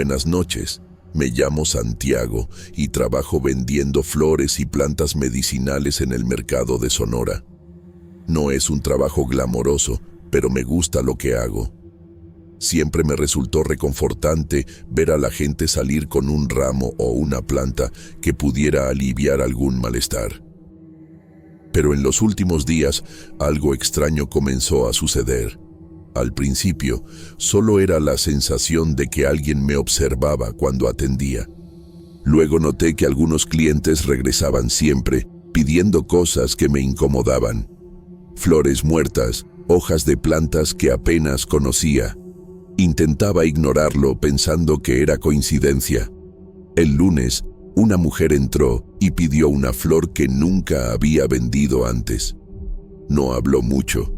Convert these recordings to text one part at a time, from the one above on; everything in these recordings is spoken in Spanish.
Buenas noches, me llamo Santiago y trabajo vendiendo flores y plantas medicinales en el mercado de Sonora. No es un trabajo glamoroso, pero me gusta lo que hago. Siempre me resultó reconfortante ver a la gente salir con un ramo o una planta que pudiera aliviar algún malestar. Pero en los últimos días, algo extraño comenzó a suceder. Al principio, solo era la sensación de que alguien me observaba cuando atendía. Luego noté que algunos clientes regresaban siempre, pidiendo cosas que me incomodaban. Flores muertas, hojas de plantas que apenas conocía. Intentaba ignorarlo pensando que era coincidencia. El lunes, una mujer entró y pidió una flor que nunca había vendido antes. No habló mucho.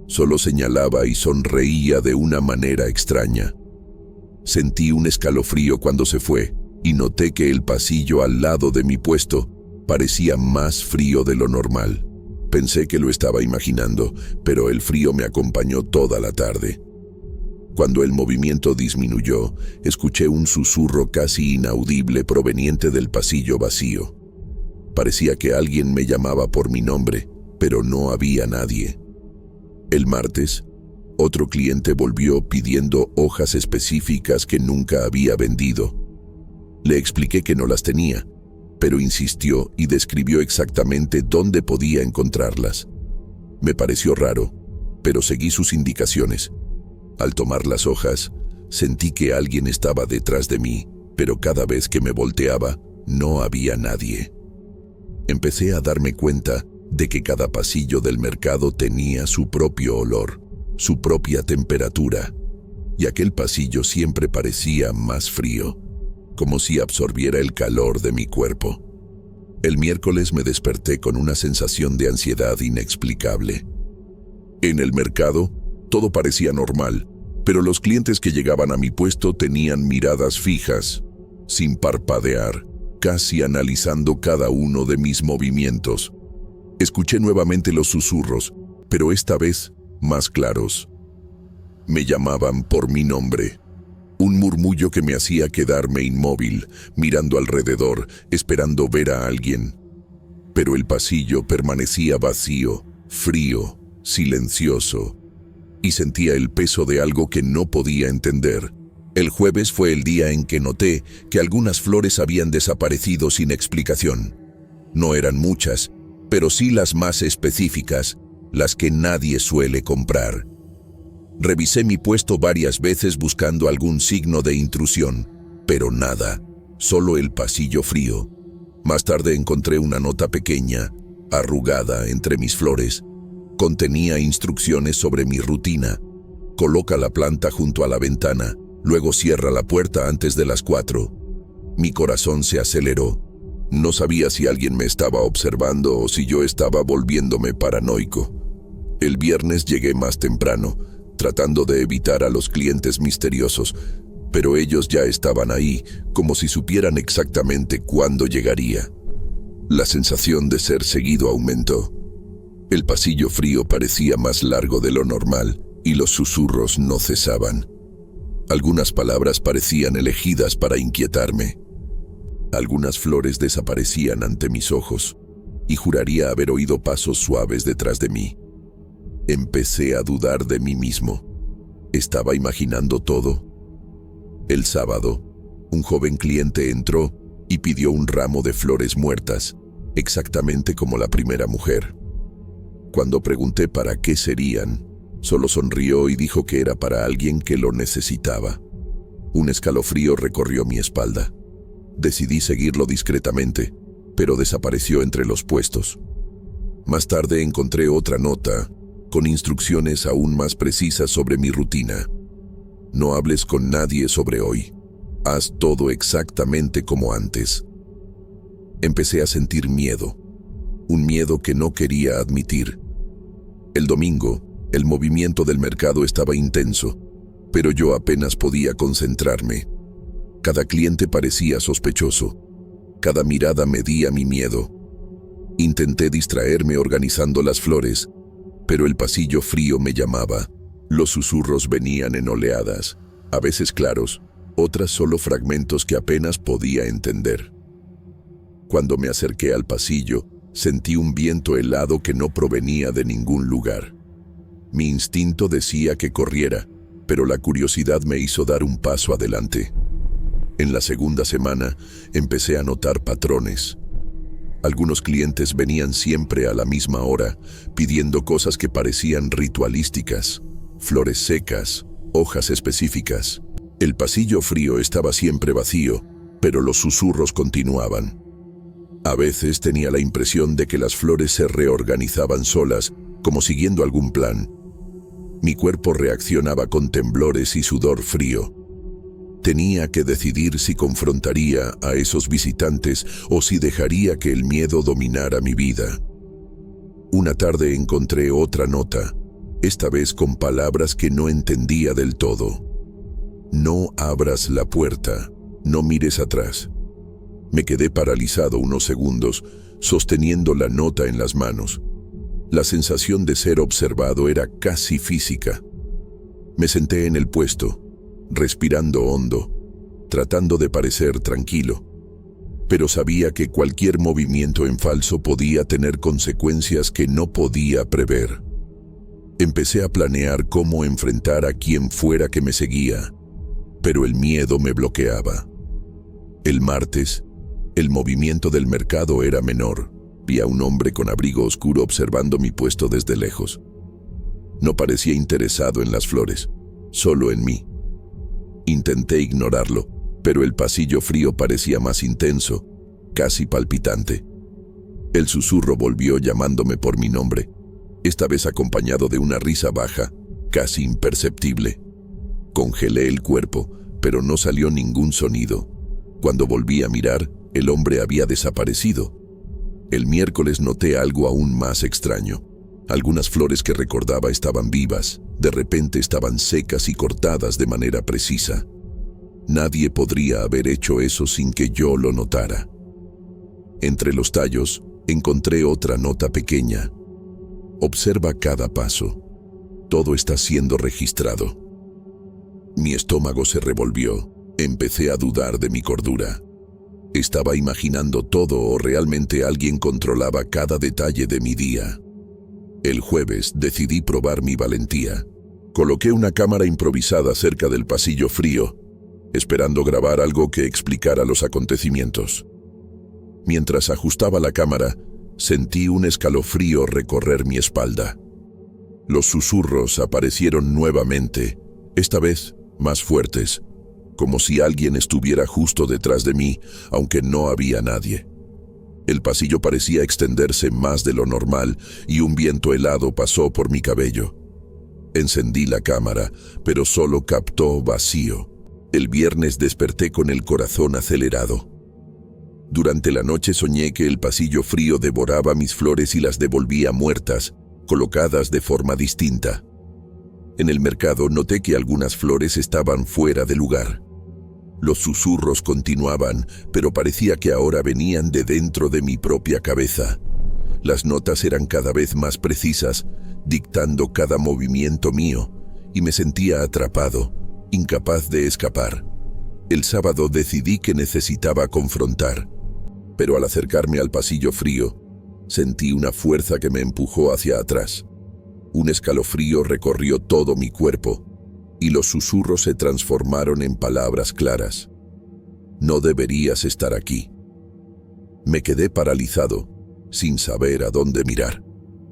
Solo señalaba y sonreía de una manera extraña. Sentí un escalofrío cuando se fue y noté que el pasillo al lado de mi puesto parecía más frío de lo normal. Pensé que lo estaba imaginando, pero el frío me acompañó toda la tarde. Cuando el movimiento disminuyó, escuché un susurro casi inaudible proveniente del pasillo vacío. Parecía que alguien me llamaba por mi nombre, pero no había nadie. El martes, otro cliente volvió pidiendo hojas específicas que nunca había vendido. Le expliqué que no las tenía, pero insistió y describió exactamente dónde podía encontrarlas. Me pareció raro, pero seguí sus indicaciones. Al tomar las hojas, sentí que alguien estaba detrás de mí, pero cada vez que me volteaba, no había nadie. Empecé a darme cuenta de que cada pasillo del mercado tenía su propio olor, su propia temperatura, y aquel pasillo siempre parecía más frío, como si absorbiera el calor de mi cuerpo. El miércoles me desperté con una sensación de ansiedad inexplicable. En el mercado, todo parecía normal, pero los clientes que llegaban a mi puesto tenían miradas fijas, sin parpadear, casi analizando cada uno de mis movimientos. Escuché nuevamente los susurros, pero esta vez más claros. Me llamaban por mi nombre. Un murmullo que me hacía quedarme inmóvil, mirando alrededor, esperando ver a alguien. Pero el pasillo permanecía vacío, frío, silencioso, y sentía el peso de algo que no podía entender. El jueves fue el día en que noté que algunas flores habían desaparecido sin explicación. No eran muchas, pero sí las más específicas, las que nadie suele comprar. Revisé mi puesto varias veces buscando algún signo de intrusión, pero nada, solo el pasillo frío. Más tarde encontré una nota pequeña, arrugada entre mis flores. Contenía instrucciones sobre mi rutina. Coloca la planta junto a la ventana, luego cierra la puerta antes de las 4. Mi corazón se aceleró. No sabía si alguien me estaba observando o si yo estaba volviéndome paranoico. El viernes llegué más temprano, tratando de evitar a los clientes misteriosos, pero ellos ya estaban ahí, como si supieran exactamente cuándo llegaría. La sensación de ser seguido aumentó. El pasillo frío parecía más largo de lo normal y los susurros no cesaban. Algunas palabras parecían elegidas para inquietarme. Algunas flores desaparecían ante mis ojos y juraría haber oído pasos suaves detrás de mí. Empecé a dudar de mí mismo. ¿Estaba imaginando todo? El sábado, un joven cliente entró y pidió un ramo de flores muertas, exactamente como la primera mujer. Cuando pregunté para qué serían, solo sonrió y dijo que era para alguien que lo necesitaba. Un escalofrío recorrió mi espalda. Decidí seguirlo discretamente, pero desapareció entre los puestos. Más tarde encontré otra nota, con instrucciones aún más precisas sobre mi rutina. No hables con nadie sobre hoy. Haz todo exactamente como antes. Empecé a sentir miedo, un miedo que no quería admitir. El domingo, el movimiento del mercado estaba intenso, pero yo apenas podía concentrarme. Cada cliente parecía sospechoso. Cada mirada medía mi miedo. Intenté distraerme organizando las flores, pero el pasillo frío me llamaba. Los susurros venían en oleadas, a veces claros, otras solo fragmentos que apenas podía entender. Cuando me acerqué al pasillo, sentí un viento helado que no provenía de ningún lugar. Mi instinto decía que corriera, pero la curiosidad me hizo dar un paso adelante. En la segunda semana, empecé a notar patrones. Algunos clientes venían siempre a la misma hora, pidiendo cosas que parecían ritualísticas, flores secas, hojas específicas. El pasillo frío estaba siempre vacío, pero los susurros continuaban. A veces tenía la impresión de que las flores se reorganizaban solas, como siguiendo algún plan. Mi cuerpo reaccionaba con temblores y sudor frío. Tenía que decidir si confrontaría a esos visitantes o si dejaría que el miedo dominara mi vida. Una tarde encontré otra nota, esta vez con palabras que no entendía del todo. No abras la puerta, no mires atrás. Me quedé paralizado unos segundos, sosteniendo la nota en las manos. La sensación de ser observado era casi física. Me senté en el puesto, respirando hondo, tratando de parecer tranquilo, pero sabía que cualquier movimiento en falso podía tener consecuencias que no podía prever. Empecé a planear cómo enfrentar a quien fuera que me seguía, pero el miedo me bloqueaba. El martes, el movimiento del mercado era menor. Vi a un hombre con abrigo oscuro observando mi puesto desde lejos. No parecía interesado en las flores, solo en mí. Intenté ignorarlo, pero el pasillo frío parecía más intenso, casi palpitante. El susurro volvió llamándome por mi nombre, esta vez acompañado de una risa baja, casi imperceptible. Congelé el cuerpo, pero no salió ningún sonido. Cuando volví a mirar, el hombre había desaparecido. El miércoles noté algo aún más extraño. Algunas flores que recordaba estaban vivas, de repente estaban secas y cortadas de manera precisa. Nadie podría haber hecho eso sin que yo lo notara. Entre los tallos, encontré otra nota pequeña. Observa cada paso. Todo está siendo registrado. Mi estómago se revolvió. Empecé a dudar de mi cordura. ¿Estaba imaginando todo o realmente alguien controlaba cada detalle de mi día? El jueves decidí probar mi valentía. Coloqué una cámara improvisada cerca del pasillo frío, esperando grabar algo que explicara los acontecimientos. Mientras ajustaba la cámara, sentí un escalofrío recorrer mi espalda. Los susurros aparecieron nuevamente, esta vez más fuertes, como si alguien estuviera justo detrás de mí, aunque no había nadie. El pasillo parecía extenderse más de lo normal y un viento helado pasó por mi cabello. Encendí la cámara, pero solo captó vacío. El viernes desperté con el corazón acelerado. Durante la noche soñé que el pasillo frío devoraba mis flores y las devolvía muertas, colocadas de forma distinta. En el mercado noté que algunas flores estaban fuera de lugar. Los susurros continuaban, pero parecía que ahora venían de dentro de mi propia cabeza. Las notas eran cada vez más precisas, dictando cada movimiento mío, y me sentía atrapado, incapaz de escapar. El sábado decidí que necesitaba confrontar, pero al acercarme al pasillo frío, sentí una fuerza que me empujó hacia atrás. Un escalofrío recorrió todo mi cuerpo, y los susurros se transformaron en palabras claras. No deberías estar aquí. Me quedé paralizado, sin saber a dónde mirar,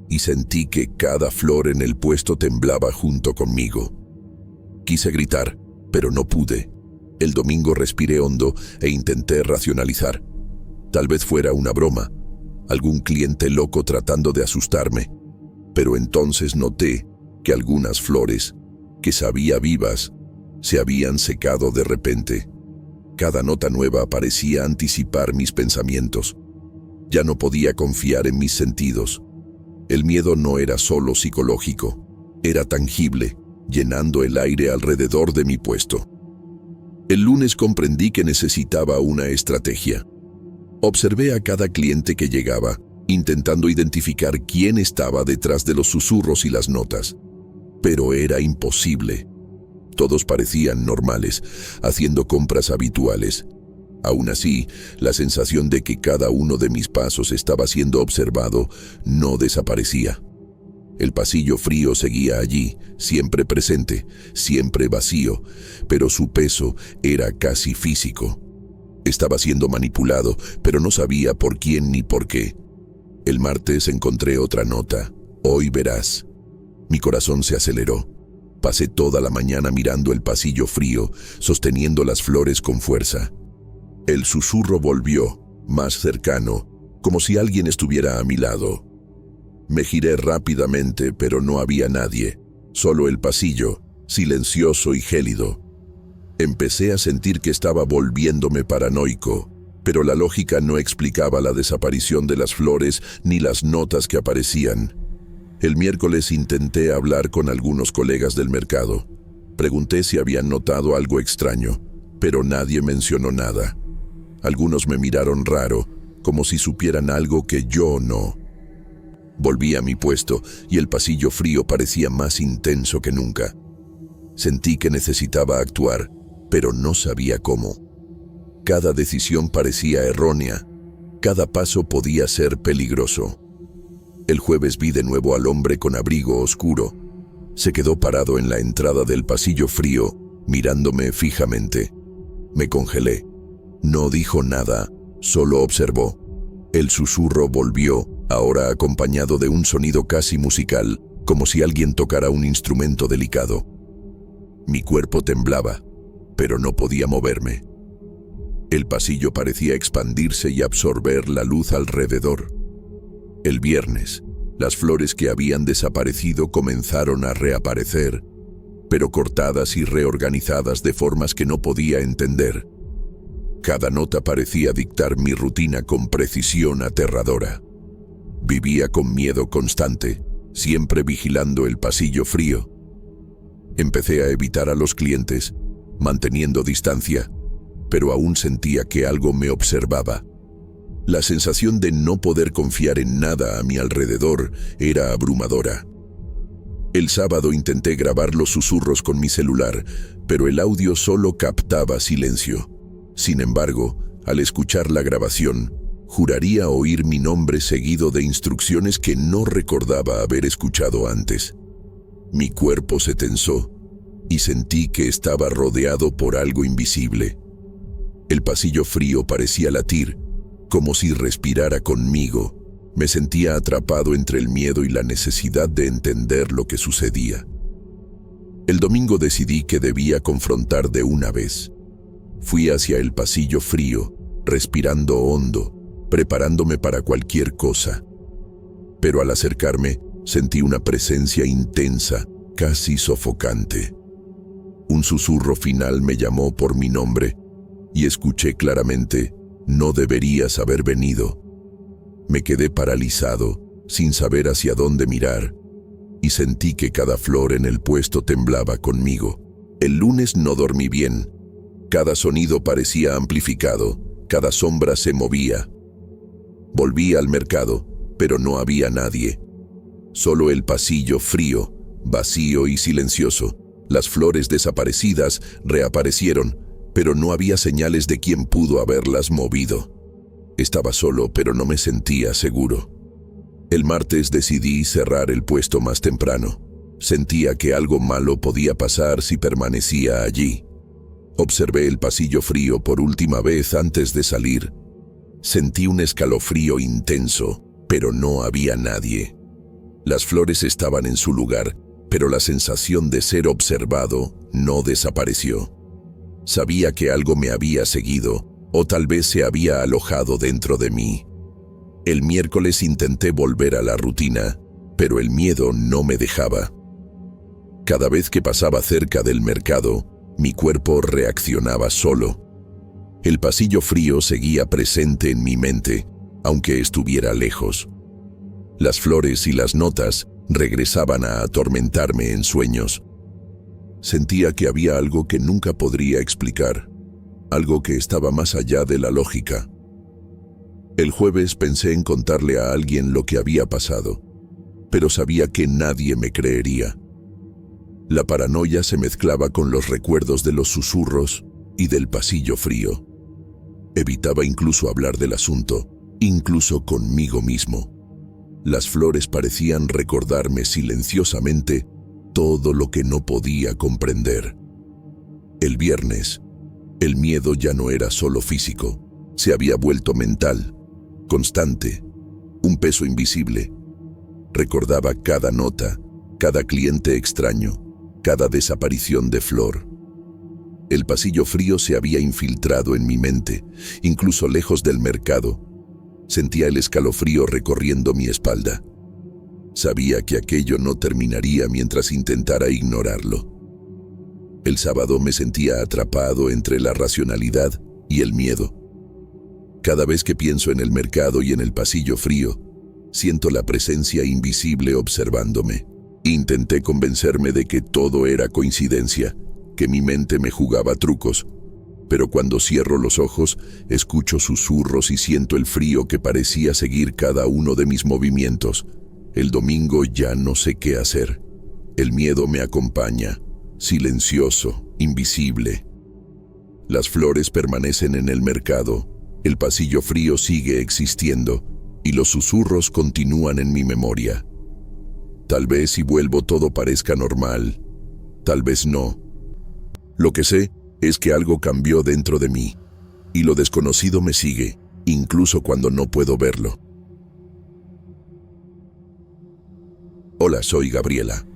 y sentí que cada flor en el puesto temblaba junto conmigo. Quise gritar, pero no pude. El domingo respiré hondo e intenté racionalizar. Tal vez fuera una broma, algún cliente loco tratando de asustarme, pero entonces noté que algunas flores, que sabía vivas, se habían secado de repente. Cada nota nueva parecía anticipar mis pensamientos. Ya no podía confiar en mis sentidos. El miedo no era solo psicológico, era tangible, llenando el aire alrededor de mi puesto. El lunes comprendí que necesitaba una estrategia. Observé a cada cliente que llegaba, intentando identificar quién estaba detrás de los susurros y las notas. Pero era imposible. Todos parecían normales, haciendo compras habituales. Aún así, la sensación de que cada uno de mis pasos estaba siendo observado no desaparecía. El pasillo frío seguía allí, siempre presente, siempre vacío, pero su peso era casi físico. Estaba siendo manipulado, pero no sabía por quién ni por qué. El martes encontré otra nota. Hoy verás. Mi corazón se aceleró. Pasé toda la mañana mirando el pasillo frío, sosteniendo las flores con fuerza. El susurro volvió, más cercano, como si alguien estuviera a mi lado. Me giré rápidamente, pero no había nadie, solo el pasillo, silencioso y gélido. Empecé a sentir que estaba volviéndome paranoico, pero la lógica no explicaba la desaparición de las flores ni las notas que aparecían. El miércoles intenté hablar con algunos colegas del mercado. Pregunté si habían notado algo extraño, pero nadie mencionó nada. Algunos me miraron raro, como si supieran algo que yo no. Volví a mi puesto y el pasillo frío parecía más intenso que nunca. Sentí que necesitaba actuar, pero no sabía cómo. Cada decisión parecía errónea. Cada paso podía ser peligroso. El jueves vi de nuevo al hombre con abrigo oscuro. Se quedó parado en la entrada del pasillo frío, mirándome fijamente. Me congelé. No dijo nada, solo observó. El susurro volvió, ahora acompañado de un sonido casi musical, como si alguien tocara un instrumento delicado. Mi cuerpo temblaba, pero no podía moverme. El pasillo parecía expandirse y absorber la luz alrededor. El viernes, las flores que habían desaparecido comenzaron a reaparecer, pero cortadas y reorganizadas de formas que no podía entender. Cada nota parecía dictar mi rutina con precisión aterradora. Vivía con miedo constante, siempre vigilando el pasillo frío. Empecé a evitar a los clientes, manteniendo distancia, pero aún sentía que algo me observaba. La sensación de no poder confiar en nada a mi alrededor era abrumadora. El sábado intenté grabar los susurros con mi celular, pero el audio solo captaba silencio. Sin embargo, al escuchar la grabación, juraría oír mi nombre seguido de instrucciones que no recordaba haber escuchado antes. Mi cuerpo se tensó y sentí que estaba rodeado por algo invisible. El pasillo frío parecía latir, como si respirara conmigo. Me sentía atrapado entre el miedo y la necesidad de entender lo que sucedía. El domingo decidí que debía confrontar de una vez. Fui hacia el pasillo frío, respirando hondo, preparándome para cualquier cosa. Pero al acercarme, sentí una presencia intensa, casi sofocante. Un susurro final me llamó por mi nombre y escuché claramente: no deberías haber venido. Me quedé paralizado, sin saber hacia dónde mirar, y sentí que cada flor en el puesto temblaba conmigo. El lunes no dormí bien. Cada sonido parecía amplificado, cada sombra se movía. Volví al mercado, pero no había nadie. Solo el pasillo frío, vacío y silencioso. Las flores desaparecidas reaparecieron, pero no había señales de quién pudo haberlas movido. Estaba solo, pero no me sentía seguro. El martes decidí cerrar el puesto más temprano. Sentía que algo malo podía pasar si permanecía allí. Observé el pasillo frío por última vez antes de salir. Sentí un escalofrío intenso, pero no había nadie. Las flores estaban en su lugar, pero la sensación de ser observado no desapareció. Sabía que algo me había seguido, o tal vez se había alojado dentro de mí. El miércoles intenté volver a la rutina, pero el miedo no me dejaba. Cada vez que pasaba cerca del mercado, mi cuerpo reaccionaba solo. El pasillo frío seguía presente en mi mente, aunque estuviera lejos. Las flores y las notas regresaban a atormentarme en sueños. Sentía que había algo que nunca podría explicar, algo que estaba más allá de la lógica. El jueves pensé en contarle a alguien lo que había pasado, pero sabía que nadie me creería. La paranoia se mezclaba con los recuerdos de los susurros y del pasillo frío. Evitaba incluso hablar del asunto, incluso conmigo mismo. Las flores parecían recordarme silenciosamente todo lo que no podía comprender. El viernes, el miedo ya no era solo físico, se había vuelto mental, constante, un peso invisible. Recordaba cada nota, cada cliente extraño, cada desaparición de flor. El pasillo frío se había infiltrado en mi mente, incluso lejos del mercado. Sentía el escalofrío recorriendo mi espalda. Sabía que aquello no terminaría mientras intentara ignorarlo. El sábado me sentía atrapado entre la racionalidad y el miedo. Cada vez que pienso en el mercado y en el pasillo frío, siento la presencia invisible observándome. Intenté convencerme de que todo era coincidencia, que mi mente me jugaba trucos, pero cuando cierro los ojos, escucho susurros y siento el frío que parecía seguir cada uno de mis movimientos. El domingo ya no sé qué hacer. El miedo me acompaña, silencioso, invisible. Las flores permanecen en el mercado, el pasillo frío sigue existiendo y los susurros continúan en mi memoria. Tal vez si vuelvo todo parezca normal, tal vez no. Lo que sé es que algo cambió dentro de mí y lo desconocido me sigue, incluso cuando no puedo verlo. Hola, soy Gabriela.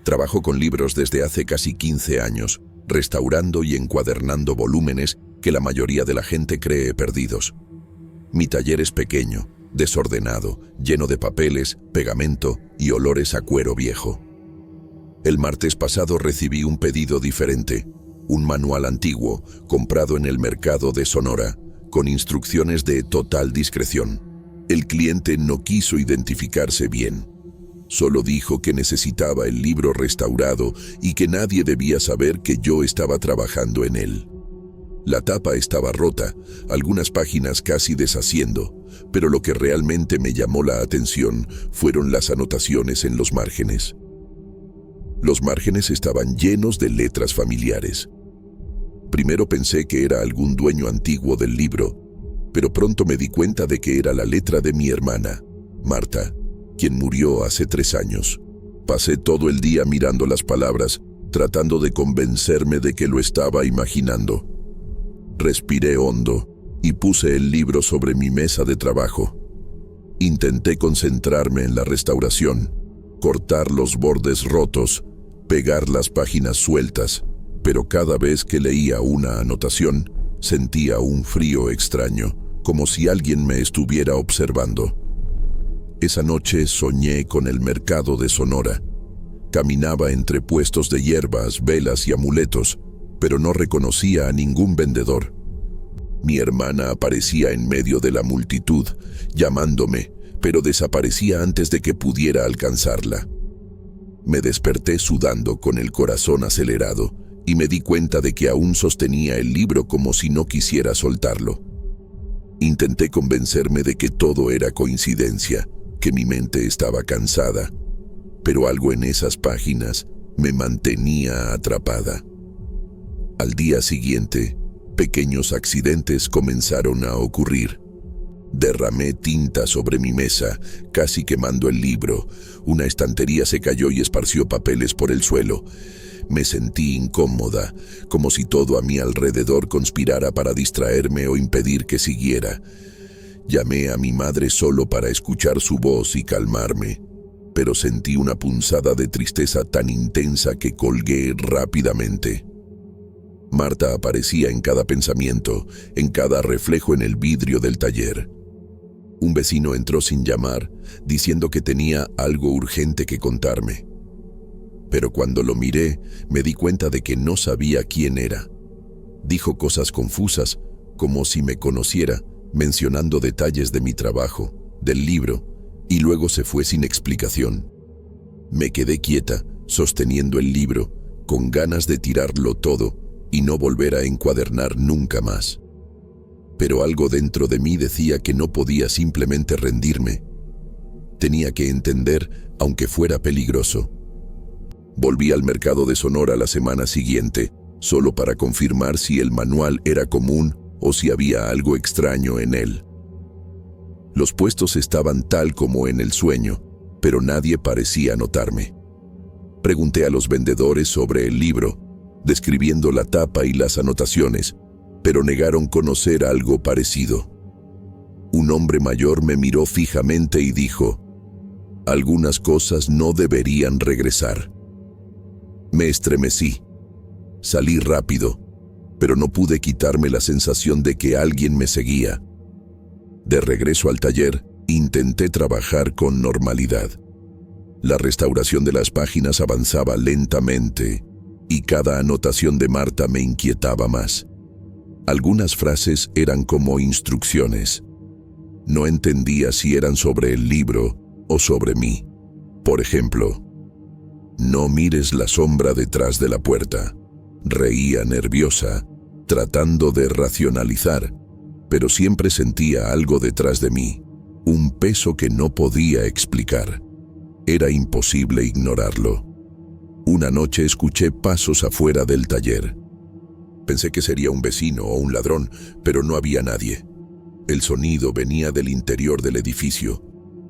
Trabajo con libros desde hace casi 15 años, restaurando y encuadernando volúmenes que la mayoría de la gente cree perdidos. Mi taller es pequeño, desordenado, lleno de papeles, pegamento y olores a cuero viejo. El martes pasado recibí un pedido diferente, un manual antiguo comprado en el mercado de Sonora, con instrucciones de total discreción. El cliente no quiso identificarse bien. Solo dijo que necesitaba el libro restaurado y que nadie debía saber que yo estaba trabajando en él. La tapa estaba rota, algunas páginas casi deshaciendo, pero lo que realmente me llamó la atención fueron las anotaciones en los márgenes. Los márgenes estaban llenos de letras familiares. Primero pensé que era algún dueño antiguo del libro, pero pronto me di cuenta de que era la letra de mi hermana, Marta, quien murió hace 3 años. Pasé todo el día mirando las palabras, tratando de convencerme de que lo estaba imaginando. Respiré hondo y puse el libro sobre mi mesa de trabajo. Intenté concentrarme en la restauración, cortar los bordes rotos, pegar las páginas sueltas, pero cada vez que leía una anotación, sentía un frío extraño, como si alguien me estuviera observando. Esa noche soñé con el mercado de Sonora. Caminaba entre puestos de hierbas, velas y amuletos, pero no reconocía a ningún vendedor. Mi hermana aparecía en medio de la multitud, llamándome, pero desaparecía antes de que pudiera alcanzarla. Me desperté sudando con el corazón acelerado y me di cuenta de que aún sostenía el libro como si no quisiera soltarlo. Intenté convencerme de que todo era coincidencia, que mi mente estaba cansada, pero algo en esas páginas me mantenía atrapada. Al día siguiente, pequeños accidentes comenzaron a ocurrir. Derramé tinta sobre mi mesa, casi quemando el libro. Una estantería se cayó y esparció papeles por el suelo. Me sentí incómoda, como si todo a mi alrededor conspirara para distraerme o impedir que siguiera. Llamé a mi madre solo para escuchar su voz y calmarme, pero sentí una punzada de tristeza tan intensa que colgué rápidamente. Marta aparecía en cada pensamiento, en cada reflejo en el vidrio del taller. Un vecino entró sin llamar, diciendo que tenía algo urgente que contarme. Pero cuando lo miré, me di cuenta de que no sabía quién era. Dijo cosas confusas, como si me conociera, mencionando detalles de mi trabajo, del libro, y luego se fue sin explicación. Me quedé quieta, sosteniendo el libro, con ganas de tirarlo todo y no volver a encuadernar nunca más. Pero algo dentro de mí decía que no podía simplemente rendirme. Tenía que entender, aunque fuera peligroso. Volví al mercado de Sonora la semana siguiente, solo para confirmar si el manual era común o si había algo extraño en él. Los puestos estaban tal como en el sueño, pero nadie parecía notarme. Pregunté a los vendedores sobre el libro, describiendo la tapa y las anotaciones, pero negaron conocer algo parecido. Un hombre mayor me miró fijamente y dijo: «Algunas cosas no deberían regresar». Me estremecí. Salí rápido, pero no pude quitarme la sensación de que alguien me seguía. De regreso al taller, intenté trabajar con normalidad. La restauración de las páginas avanzaba lentamente, y cada anotación de Marta me inquietaba más. Algunas frases eran como instrucciones. No entendía si eran sobre el libro o sobre mí. Por ejemplo, «No mires la sombra detrás de la puerta». Reía nerviosa, tratando de racionalizar, pero siempre sentía algo detrás de mí, un peso que no podía explicar. Era imposible ignorarlo. Una noche escuché pasos afuera del taller. Pensé que sería un vecino o un ladrón, pero no había nadie. El sonido venía del interior del edificio,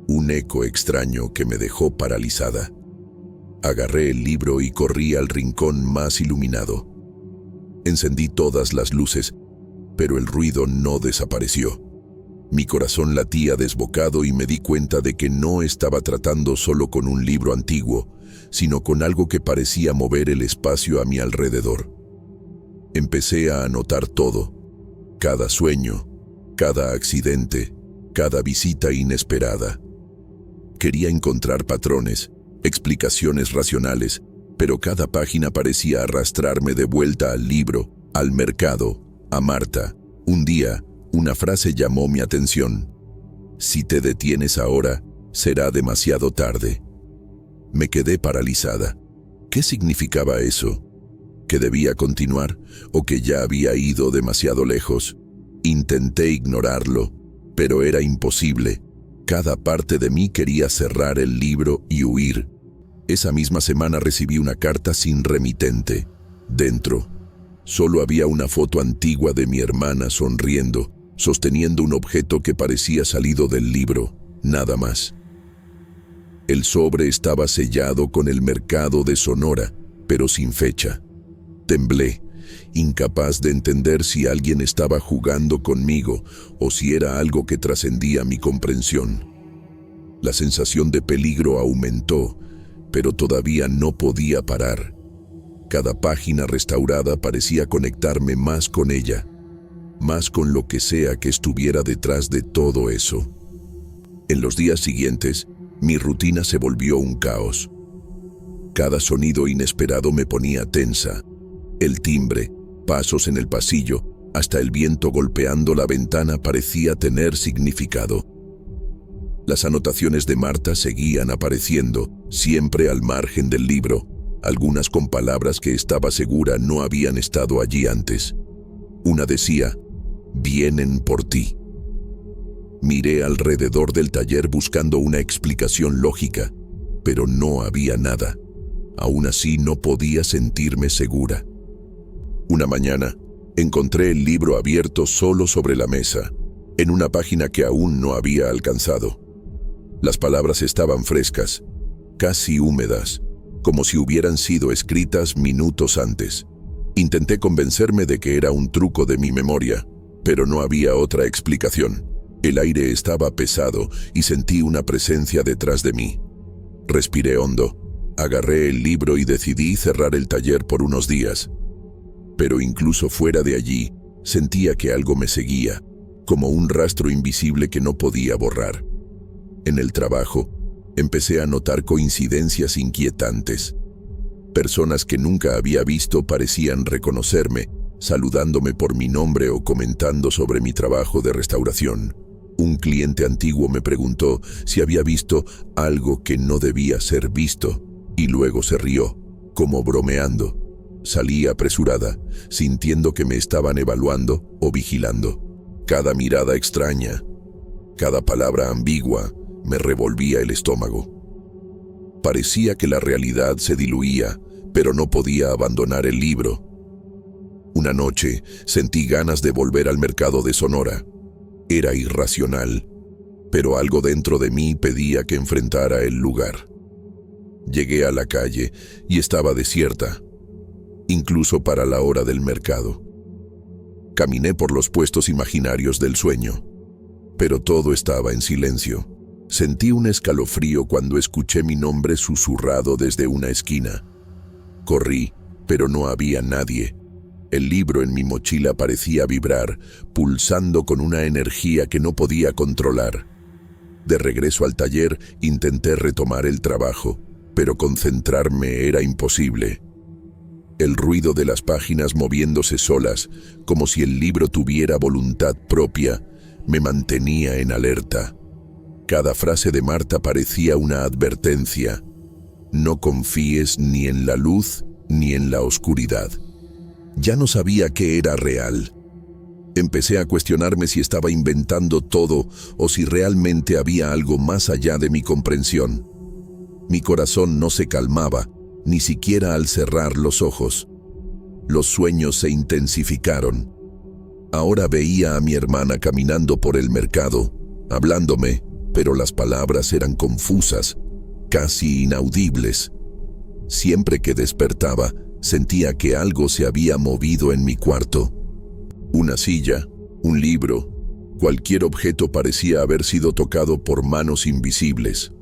un eco extraño que me dejó paralizada. Agarré el libro y corrí al rincón más iluminado. Encendí todas las luces, pero el ruido no desapareció. Mi corazón latía desbocado y me di cuenta de que no estaba tratando solo con un libro antiguo, sino con algo que parecía mover el espacio a mi alrededor. Empecé a anotar todo: cada sueño, cada accidente, cada visita inesperada. Quería encontrar patrones, explicaciones racionales, pero cada página parecía arrastrarme de vuelta al libro, al mercado, a Marta. Un día, una frase llamó mi atención: «Si te detienes ahora, será demasiado tarde». Me quedé paralizada. ¿Qué significaba eso? ¿Que debía continuar o que ya había ido demasiado lejos? Intenté ignorarlo, pero era imposible. Cada parte de mí quería cerrar el libro y huir. Esa misma semana recibí una carta sin remitente. Dentro, solo había una foto antigua de mi hermana sonriendo, sosteniendo un objeto que parecía salido del libro, nada más. El sobre estaba sellado con el mercado de Sonora, pero sin fecha. Temblé, incapaz de entender si alguien estaba jugando conmigo o si era algo que trascendía mi comprensión. La sensación de peligro aumentó, pero todavía no podía parar. Cada página restaurada parecía conectarme más con ella, más con lo que sea que estuviera detrás de todo eso. En los días siguientes, mi rutina se volvió un caos. Cada sonido inesperado me ponía tensa. El timbre, pasos en el pasillo, hasta el viento golpeando la ventana parecía tener significado. Las anotaciones de Marta seguían apareciendo, siempre al margen del libro, algunas con palabras que estaba segura no habían estado allí antes. Una decía: «Vienen por ti». Miré alrededor del taller buscando una explicación lógica, pero no había nada. Aún así no podía sentirme segura. Una mañana, encontré el libro abierto solo sobre la mesa, en una página que aún no había alcanzado. Las palabras estaban frescas, casi húmedas, como si hubieran sido escritas minutos antes. Intenté convencerme de que era un truco de mi memoria, pero no había otra explicación. El aire estaba pesado y sentí una presencia detrás de mí. Respiré hondo, agarré el libro y decidí cerrar el taller por unos días. Pero incluso fuera de allí, sentía que algo me seguía, como un rastro invisible que no podía borrar. En el trabajo, empecé a notar coincidencias inquietantes. Personas que nunca había visto parecían reconocerme, saludándome por mi nombre o comentando sobre mi trabajo de restauración. Un cliente antiguo me preguntó si había visto algo que no debía ser visto, y luego se rió, como bromeando. Salí apresurada, sintiendo que me estaban evaluando o vigilando. Cada mirada extraña, cada palabra ambigua, me revolvía el estómago. Parecía que la realidad se diluía, pero no podía abandonar el libro. Una noche sentí ganas de volver al mercado de Sonora. Era irracional, pero algo dentro de mí pedía que enfrentara el lugar. Llegué a la calle y estaba desierta, incluso para la hora del mercado. Caminé por los puestos imaginarios del sueño, pero todo estaba en silencio. Sentí un escalofrío cuando escuché mi nombre susurrado desde una esquina. Corrí, pero no había nadie. El libro en mi mochila parecía vibrar, pulsando con una energía que no podía controlar. De regreso al taller, intenté retomar el trabajo, pero concentrarme era imposible. El ruido de las páginas moviéndose solas, como si el libro tuviera voluntad propia, me mantenía en alerta. Cada frase de Marta parecía una advertencia. No confíes ni en la luz ni en la oscuridad. Ya no sabía qué era real. Empecé a cuestionarme si estaba inventando todo o si realmente había algo más allá de mi comprensión. Mi corazón no se calmaba, ni siquiera al cerrar los ojos. Los sueños se intensificaron. Ahora veía a mi hermana caminando por el mercado, hablándome, pero las palabras eran confusas, casi inaudibles. Siempre que despertaba, sentía que algo se había movido en mi cuarto. Una silla, un libro, cualquier objeto parecía haber sido tocado por manos invisibles.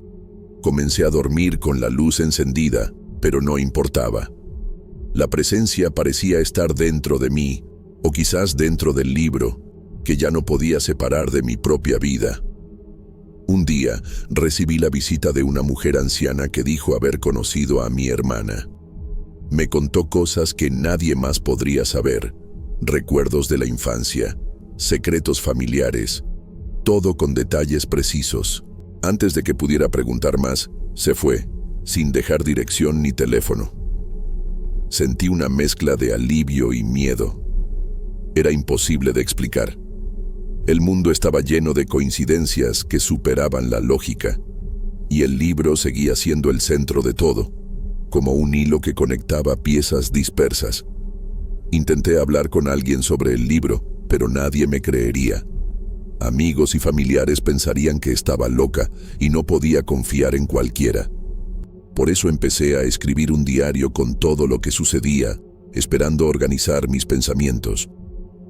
Comencé a dormir con la luz encendida, pero no importaba. La presencia parecía estar dentro de mí, o quizás dentro del libro, que ya no podía separar de mi propia vida. Un día recibí la visita de una mujer anciana que dijo haber conocido a mi hermana. Me contó cosas que nadie más podría saber, recuerdos de la infancia, secretos familiares, todo con detalles precisos. Antes de que pudiera preguntar más, se fue, sin dejar dirección ni teléfono. Sentí una mezcla de alivio y miedo. Era imposible de explicar. El mundo estaba lleno de coincidencias que superaban la lógica, y el libro seguía siendo el centro de todo, como un hilo que conectaba piezas dispersas. Intenté hablar con alguien sobre el libro, pero nadie me creería. Amigos y familiares pensarían que estaba loca y no podía confiar en cualquiera. Por eso empecé a escribir un diario con todo lo que sucedía, esperando organizar mis pensamientos.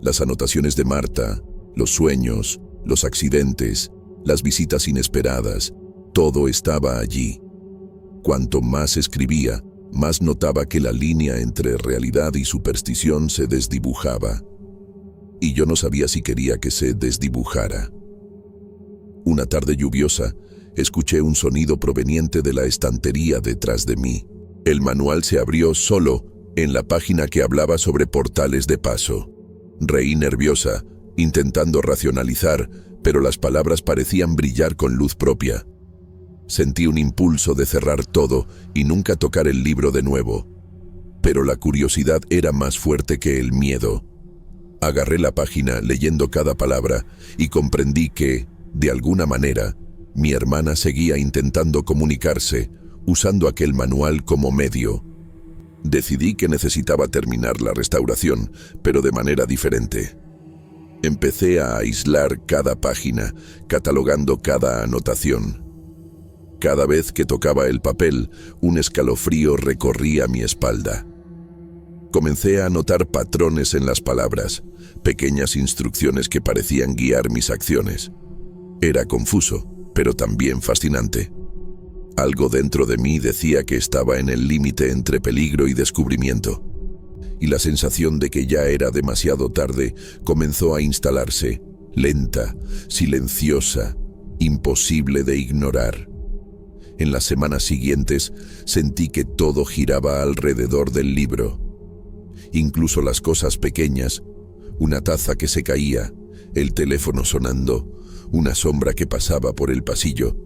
Las anotaciones de Marta, los sueños, los accidentes, las visitas inesperadas, todo estaba allí. Cuanto más escribía, más notaba que la línea entre realidad y superstición se desdibujaba. Y yo no sabía si quería que se desdibujara. Una tarde lluviosa, escuché un sonido proveniente de la estantería detrás de mí. El manual se abrió solo en la página que hablaba sobre portales de paso. Reí nerviosa, intentando racionalizar, pero las palabras parecían brillar con luz propia. Sentí un impulso de cerrar todo y nunca tocar el libro de nuevo. Pero la curiosidad era más fuerte que el miedo. Agarré la página leyendo cada palabra y comprendí que, de alguna manera, mi hermana seguía intentando comunicarse, usando aquel manual como medio. Decidí que necesitaba terminar la restauración, pero de manera diferente. Empecé a aislar cada página, catalogando cada anotación. Cada vez que tocaba el papel, un escalofrío recorría mi espalda. Comencé a notar patrones en las palabras, pequeñas instrucciones que parecían guiar mis acciones. Era confuso, pero también fascinante. Algo dentro de mí decía que estaba en el límite entre peligro y descubrimiento. Y la sensación de que ya era demasiado tarde comenzó a instalarse, lenta, silenciosa, imposible de ignorar. En las semanas siguientes sentí que todo giraba alrededor del libro. Incluso las cosas pequeñas, una taza que se caía, el teléfono sonando, una sombra que pasaba por el pasillo,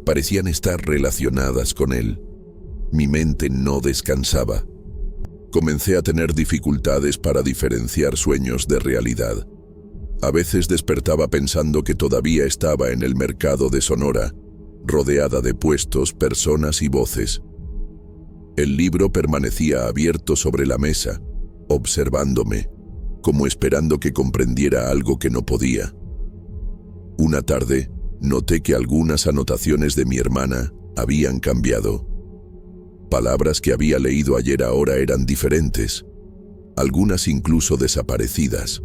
parecían estar relacionadas con él. Mi mente no descansaba. Comencé a tener dificultades para diferenciar sueños de realidad. A veces despertaba pensando que todavía estaba en el mercado de Sonora, rodeada de puestos, personas y voces. El libro permanecía abierto sobre la mesa, observándome, como esperando que comprendiera algo que no podía. Una tarde, noté que algunas anotaciones de mi hermana habían cambiado. Palabras que había leído ayer ahora eran diferentes, algunas incluso desaparecidas.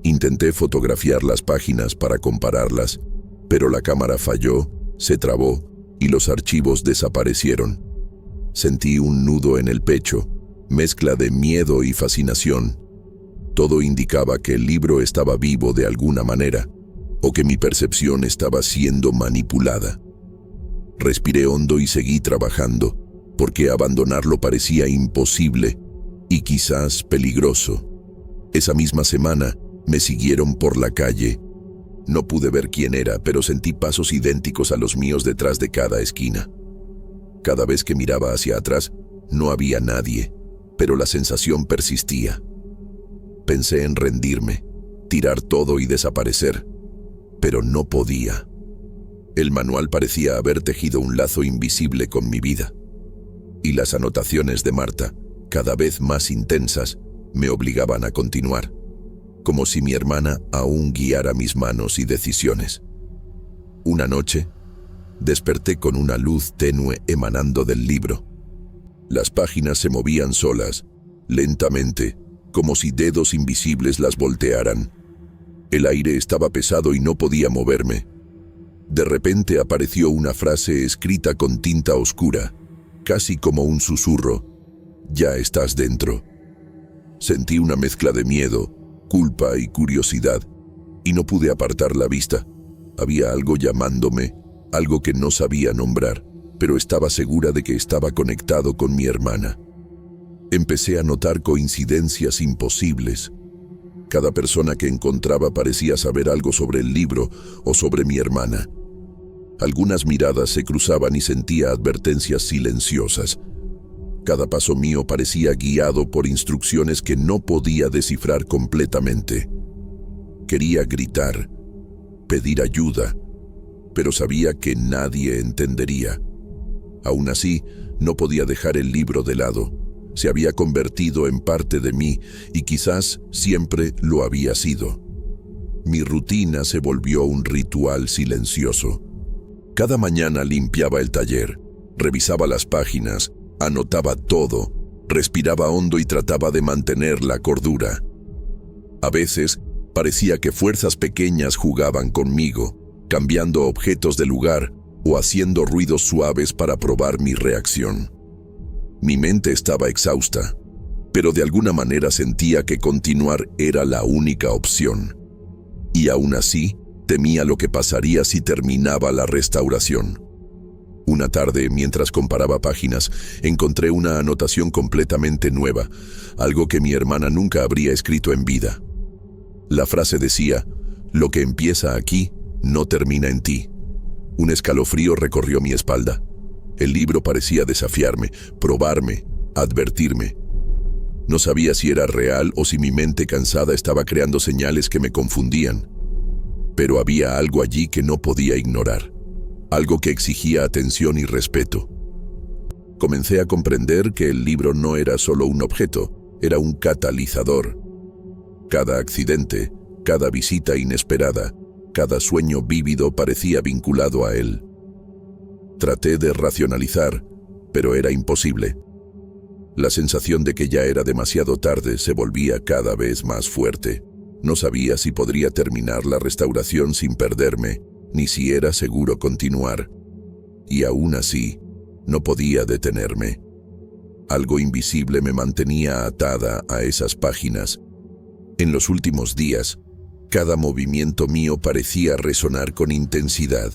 Intenté fotografiar las páginas para compararlas, pero la cámara falló, se trabó y los archivos desaparecieron. Sentí un nudo en el pecho, mezcla de miedo y fascinación. Todo indicaba que el libro estaba vivo de alguna manera, o que mi percepción estaba siendo manipulada. Respiré hondo y seguí trabajando, porque abandonarlo parecía imposible y quizás peligroso. Esa misma semana me siguieron por la calle. No pude ver quién era, pero sentí pasos idénticos a los míos detrás de cada esquina. Cada vez que miraba hacia atrás, no había nadie, pero la sensación persistía. Pensé en rendirme, tirar todo y desaparecer, pero no podía. El manual parecía haber tejido un lazo invisible con mi vida. Y las anotaciones de Marta, cada vez más intensas, me obligaban a continuar, como si mi hermana aún guiara mis manos y decisiones. Una noche, desperté con una luz tenue emanando del libro. Las páginas se movían solas, lentamente, como si dedos invisibles las voltearan. El aire estaba pesado y no podía moverme. De repente apareció una frase escrita con tinta oscura, casi como un susurro. «Ya estás dentro». Sentí una mezcla de miedo, culpa y curiosidad, y no pude apartar la vista. Había algo llamándome, algo que no sabía nombrar, pero estaba segura de que estaba conectado con mi hermana. Empecé a notar coincidencias imposibles. Cada persona que encontraba parecía saber algo sobre el libro o sobre mi hermana. Algunas miradas se cruzaban y sentía advertencias silenciosas. Cada paso mío parecía guiado por instrucciones que no podía descifrar completamente. Quería gritar, pedir ayuda, pero sabía que nadie entendería. Aún así, no podía dejar el libro de lado. Se había convertido en parte de mí y quizás siempre lo había sido. Mi rutina se volvió un ritual silencioso. Cada mañana limpiaba el taller, revisaba las páginas, anotaba todo, respiraba hondo y trataba de mantener la cordura. A veces, parecía que fuerzas pequeñas jugaban conmigo, cambiando objetos de lugar o haciendo ruidos suaves para probar mi reacción. Mi mente estaba exhausta, pero de alguna manera sentía que continuar era la única opción. Y aún así, temía lo que pasaría si terminaba la restauración. Una tarde, mientras comparaba páginas, encontré una anotación completamente nueva, algo que mi hermana nunca habría escrito en vida. La frase decía: «Lo que empieza aquí, no termina en ti». Un escalofrío recorrió mi espalda. El libro parecía desafiarme, probarme, advertirme. No sabía si era real o si mi mente cansada estaba creando señales que me confundían. Pero había algo allí que no podía ignorar, algo que exigía atención y respeto. Comencé a comprender que el libro no era solo un objeto, era un catalizador. Cada accidente, cada visita inesperada, cada sueño vívido parecía vinculado a él. Traté de racionalizar, pero era imposible. La sensación de que ya era demasiado tarde se volvía cada vez más fuerte. No sabía si podría terminar la restauración sin perderme, ni si era seguro continuar. Y aún así, no podía detenerme. Algo invisible me mantenía atada a esas páginas. En los últimos días, cada movimiento mío parecía resonar con intensidad.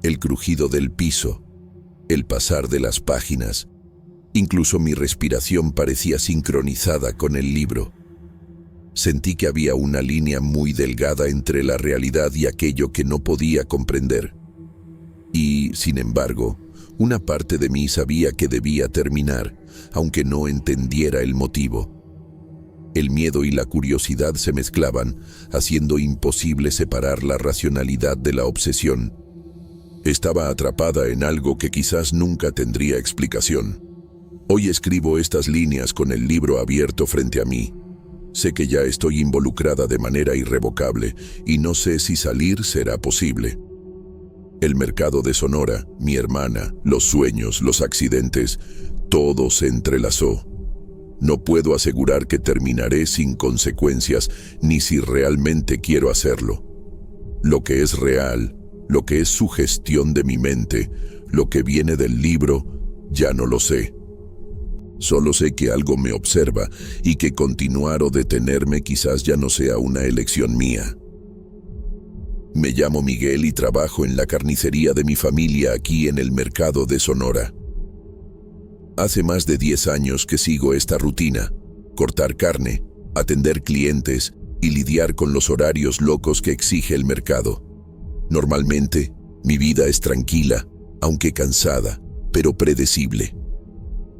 El crujido del piso, el pasar de las páginas, incluso mi respiración parecía sincronizada con el libro. Sentí que había una línea muy delgada entre la realidad y aquello que no podía comprender. Y, sin embargo, una parte de mí sabía que debía terminar, aunque no entendiera el motivo. El miedo y la curiosidad se mezclaban, haciendo imposible separar la racionalidad de la obsesión. Estaba atrapada en algo que quizás nunca tendría explicación. Hoy escribo estas líneas con el libro abierto frente a mí. Sé que ya estoy involucrada de manera irrevocable y no sé si salir será posible. El mercado de Sonora, mi hermana, los sueños, los accidentes, todo se entrelazó. No puedo asegurar que terminaré sin consecuencias, ni si realmente quiero hacerlo. Lo que es real, lo que es sugestión de mi mente, lo que viene del libro, ya no lo sé. Solo sé que algo me observa y que continuar o detenerme quizás ya no sea una elección mía. Me llamo Miguel y trabajo en la carnicería de mi familia aquí en el mercado de Sonora. Hace más de 10 años que sigo esta rutina: cortar carne, atender clientes y lidiar con los horarios locos que exige el mercado. Normalmente, mi vida es tranquila, aunque cansada, pero predecible.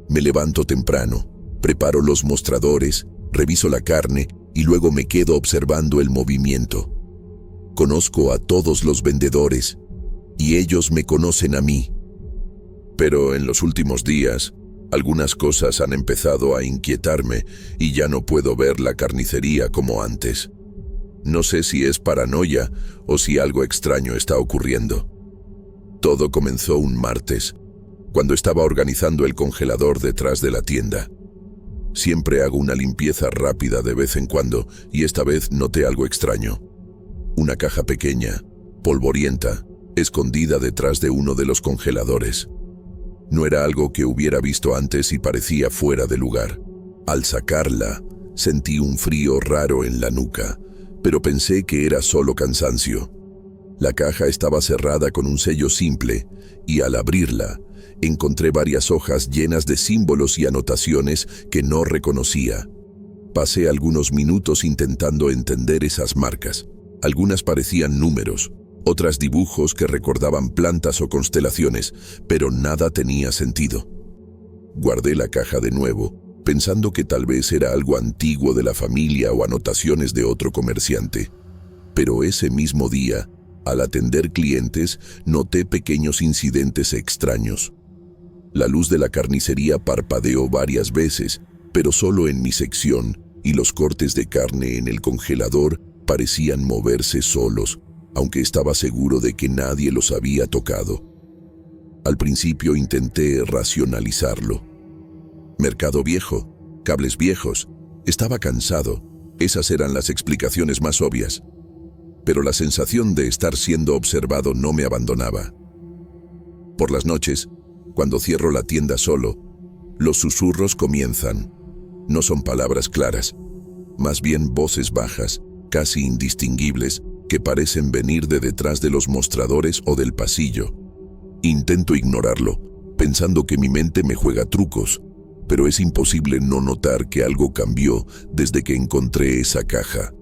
Me levanto temprano, preparo los mostradores, reviso la carne y luego me quedo observando el movimiento. Conozco a todos los vendedores y ellos me conocen a mí. Pero en los últimos días, algunas cosas han empezado a inquietarme y ya no puedo ver la carnicería como antes. No sé si es paranoia o si algo extraño está ocurriendo. Todo comenzó un martes, cuando estaba organizando el congelador detrás de la tienda. Siempre hago una limpieza rápida de vez en cuando y esta vez noté algo extraño. Una caja pequeña, polvorienta, escondida detrás de uno de los congeladores. No era algo que hubiera visto antes y parecía fuera de lugar. Al sacarla, sentí un frío raro en la nuca, pero pensé que era solo cansancio. La caja estaba cerrada con un sello simple y al abrirla, encontré varias hojas llenas de símbolos y anotaciones que no reconocía. Pasé algunos minutos intentando entender esas marcas. Algunas parecían números, otras dibujos que recordaban plantas o constelaciones, pero nada tenía sentido. Guardé la caja de nuevo, pensando que tal vez era algo antiguo de la familia o anotaciones de otro comerciante. Pero ese mismo día, al atender clientes, noté pequeños incidentes extraños. La luz de la carnicería parpadeó varias veces, pero solo en mi sección, y los cortes de carne en el congelador parecían moverse solos, aunque estaba seguro de que nadie los había tocado. Al principio intenté racionalizarlo. Mercado viejo, cables viejos, estaba cansado. Esas eran las explicaciones más obvias. Pero la sensación de estar siendo observado no me abandonaba. Por las noches, cuando cierro la tienda solo, los susurros comienzan. No son palabras claras, más bien voces bajas, casi indistinguibles, que parecen venir de detrás de los mostradores o del pasillo. Intento ignorarlo, pensando que mi mente me juega trucos, pero es imposible no notar que algo cambió desde que encontré esa caja.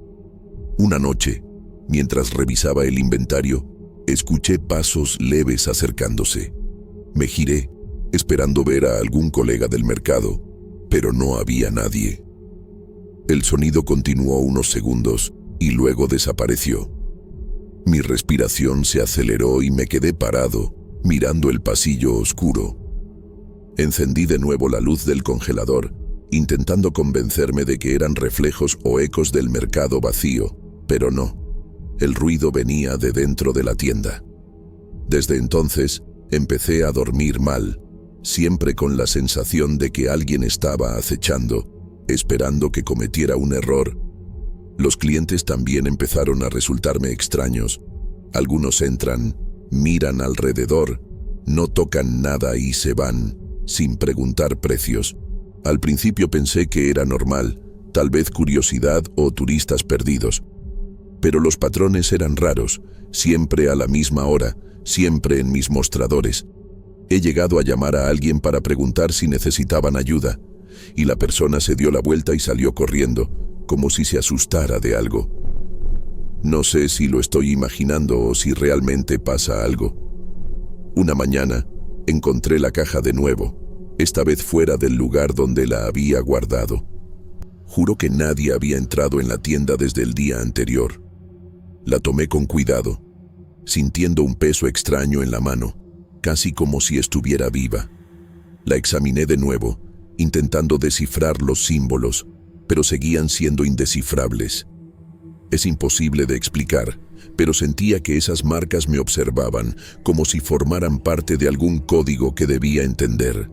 Una noche, mientras revisaba el inventario, escuché pasos leves acercándose. Me giré, esperando ver a algún colega del mercado, pero no había nadie. El sonido continuó unos segundos y luego desapareció. Mi respiración se aceleró y me quedé parado, mirando el pasillo oscuro. Encendí de nuevo la luz del congelador, intentando convencerme de que eran reflejos o ecos del mercado vacío, pero no. El ruido venía de dentro de la tienda. Desde entonces, empecé a dormir mal, siempre con la sensación de que alguien estaba acechando, esperando que cometiera un error. Los clientes también empezaron a resultarme extraños. Algunos entran, miran alrededor, no tocan nada y se van, sin preguntar precios. Al principio pensé que era normal, tal vez curiosidad o turistas perdidos. Pero los patrones eran raros, siempre a la misma hora, siempre en mis mostradores. He llegado a llamar a alguien para preguntar si necesitaban ayuda, y la persona se dio la vuelta y salió corriendo, como si se asustara de algo. No sé si lo estoy imaginando o si realmente pasa algo. Una mañana, encontré la caja de nuevo, esta vez fuera del lugar donde la había guardado. Juro que nadie había entrado en la tienda desde el día anterior. La tomé con cuidado. sintiendo un peso extraño en la mano, casi como si estuviera viva. La examiné de nuevo, intentando descifrar los símbolos, pero seguían siendo indescifrables. Es imposible de explicar, pero sentía que esas marcas me observaban, como si formaran parte de algún código que debía entender.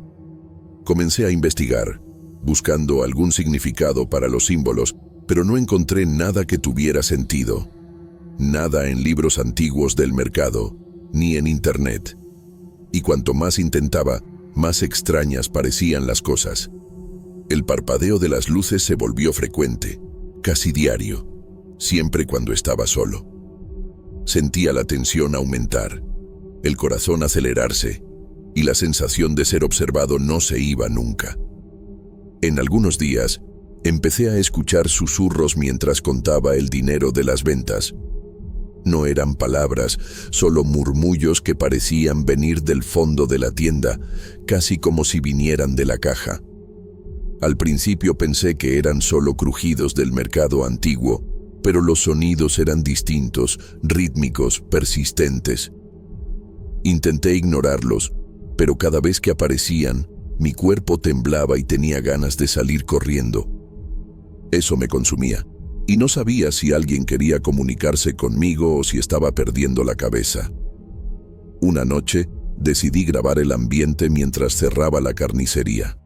Comencé a investigar, buscando algún significado para los símbolos, pero no encontré nada que tuviera sentido. Nada en libros antiguos del mercado, ni en internet. Y cuanto más intentaba, más extrañas parecían las cosas. El parpadeo de las luces se volvió frecuente, casi diario, siempre cuando estaba solo. Sentía la tensión aumentar, el corazón acelerarse, y la sensación de ser observado no se iba nunca. En algunos días, empecé a escuchar susurros mientras contaba el dinero de las ventas. No eran palabras, solo murmullos que parecían venir del fondo de la tienda, casi como si vinieran de la caja. Al principio pensé que eran solo crujidos del mercado antiguo, pero los sonidos eran distintos, rítmicos, persistentes. Intenté ignorarlos, pero cada vez que aparecían, mi cuerpo temblaba y tenía ganas de salir corriendo. Eso me consumía, y no sabía si alguien quería comunicarse conmigo o si estaba perdiendo la cabeza. Una noche, decidí grabar el ambiente mientras cerraba la carnicería.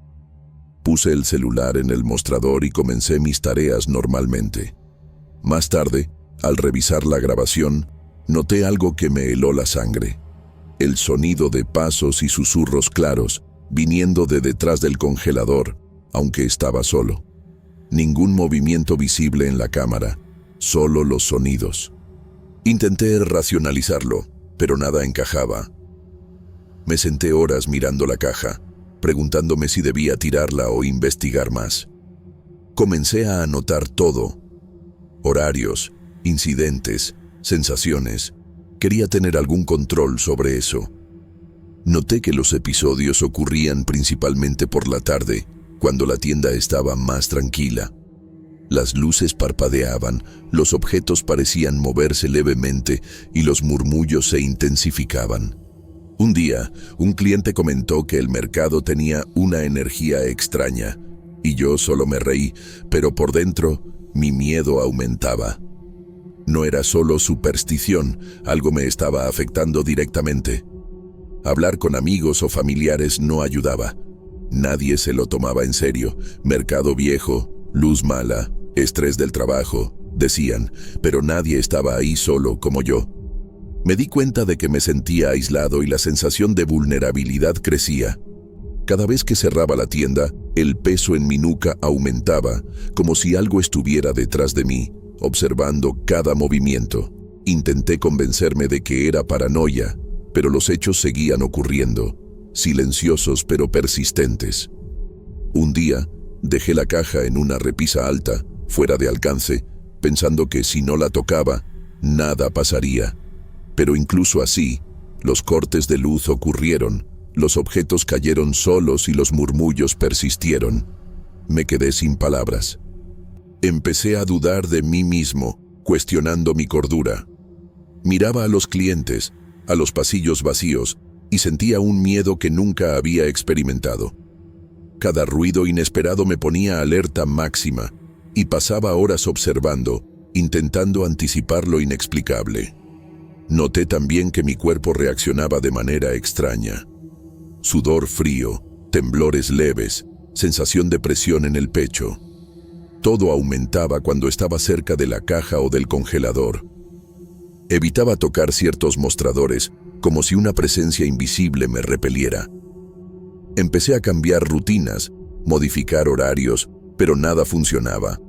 Puse el celular en el mostrador y comencé mis tareas normalmente. Más tarde, al revisar la grabación, noté algo que me heló la sangre. El sonido de pasos y susurros claros, viniendo de detrás del congelador, aunque estaba solo. Ningún movimiento visible en la cámara, solo los sonidos. Intenté racionalizarlo, pero nada encajaba. Me senté horas mirando la caja, preguntándome si debía tirarla o investigar más. Comencé a anotar todo: horarios, incidentes, sensaciones. Quería tener algún control sobre eso. Noté que los episodios ocurrían principalmente por la tarde, cuando la tienda estaba más tranquila. Las luces parpadeaban, los objetos parecían moverse levemente y los murmullos se intensificaban. Un día, un cliente comentó que el mercado tenía una energía extraña, y yo solo me reí, pero por dentro, mi miedo aumentaba. No era solo superstición, algo me estaba afectando directamente. Hablar con amigos o familiares no ayudaba. Nadie se lo tomaba en serio. Mercado viejo, luz mala, estrés del trabajo, decían, pero nadie estaba ahí solo como yo. Me di cuenta de que me sentía aislado y la sensación de vulnerabilidad crecía. Cada vez que cerraba la tienda, el peso en mi nuca aumentaba, como si algo estuviera detrás de mí, observando cada movimiento. Intenté convencerme de que era paranoia, pero los hechos seguían ocurriendo, silenciosos pero persistentes. Un día, dejé la caja en una repisa alta, fuera de alcance, pensando que si no la tocaba, nada pasaría. Pero incluso así, los cortes de luz ocurrieron, los objetos cayeron solos y los murmullos persistieron. Me quedé sin palabras. Empecé a dudar de mí mismo, cuestionando mi cordura. Miraba a los clientes, a los pasillos vacíos, y sentía un miedo que nunca había experimentado. Cada ruido inesperado me ponía alerta máxima, y pasaba horas observando, intentando anticipar lo inexplicable. Noté también que mi cuerpo reaccionaba de manera extraña. Sudor frío, temblores leves, sensación de presión en el pecho. Todo aumentaba cuando estaba cerca de la caja o del congelador. Evitaba tocar ciertos mostradores, como si una presencia invisible me repeliera. Empecé a cambiar rutinas, modificar horarios, pero nada funcionaba.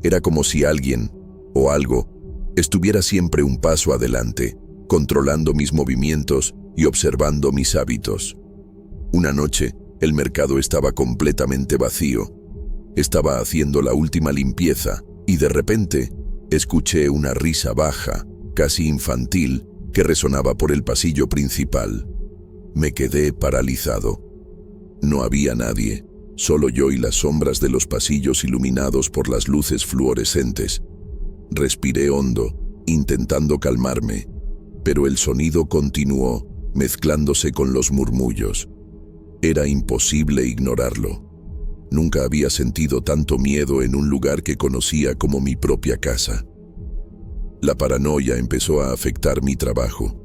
Era como si alguien, o algo, estuviera siempre un paso adelante, controlando mis movimientos y observando mis hábitos. Una noche, el mercado estaba completamente vacío. Estaba haciendo la última limpieza y de repente escuché una risa baja, casi infantil, que resonaba por el pasillo principal. Me quedé paralizado. No había nadie, solo yo y las sombras de los pasillos iluminados por las luces fluorescentes. Respiré hondo, intentando calmarme, pero el sonido continuó, mezclándose con los murmullos. Era imposible ignorarlo. Nunca había sentido tanto miedo en un lugar que conocía como mi propia casa. La paranoia empezó a afectar mi trabajo.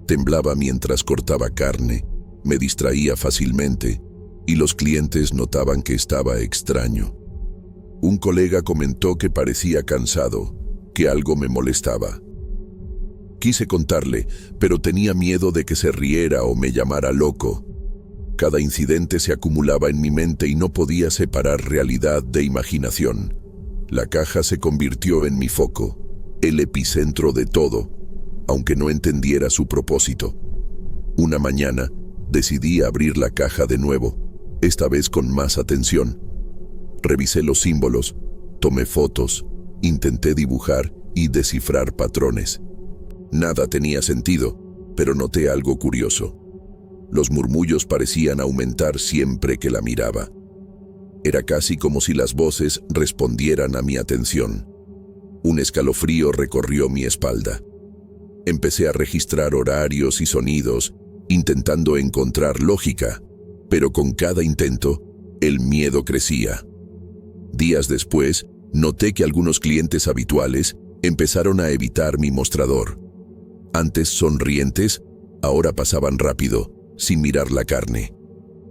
Temblaba mientras cortaba carne, me distraía fácilmente y los clientes notaban que estaba extraño. Un colega comentó que parecía cansado, que algo me molestaba. Quise contarle, pero tenía miedo de que se riera o me llamara loco. Cada incidente se acumulaba en mi mente y no podía separar realidad de imaginación. La caja se convirtió en mi foco, el epicentro de todo, aunque no entendiera su propósito. Una mañana, decidí abrir la caja de nuevo, esta vez con más atención. Revisé los símbolos, tomé fotos, intenté dibujar y descifrar patrones. Nada tenía sentido, pero noté algo curioso. Los murmullos parecían aumentar siempre que la miraba. Era casi como si las voces respondieran a mi atención. Un escalofrío recorrió mi espalda. Empecé a registrar horarios y sonidos, intentando encontrar lógica, pero con cada intento, el miedo crecía. Días después, noté que algunos clientes habituales empezaron a evitar mi mostrador. Antes sonrientes, ahora pasaban rápido, sin mirar la carne.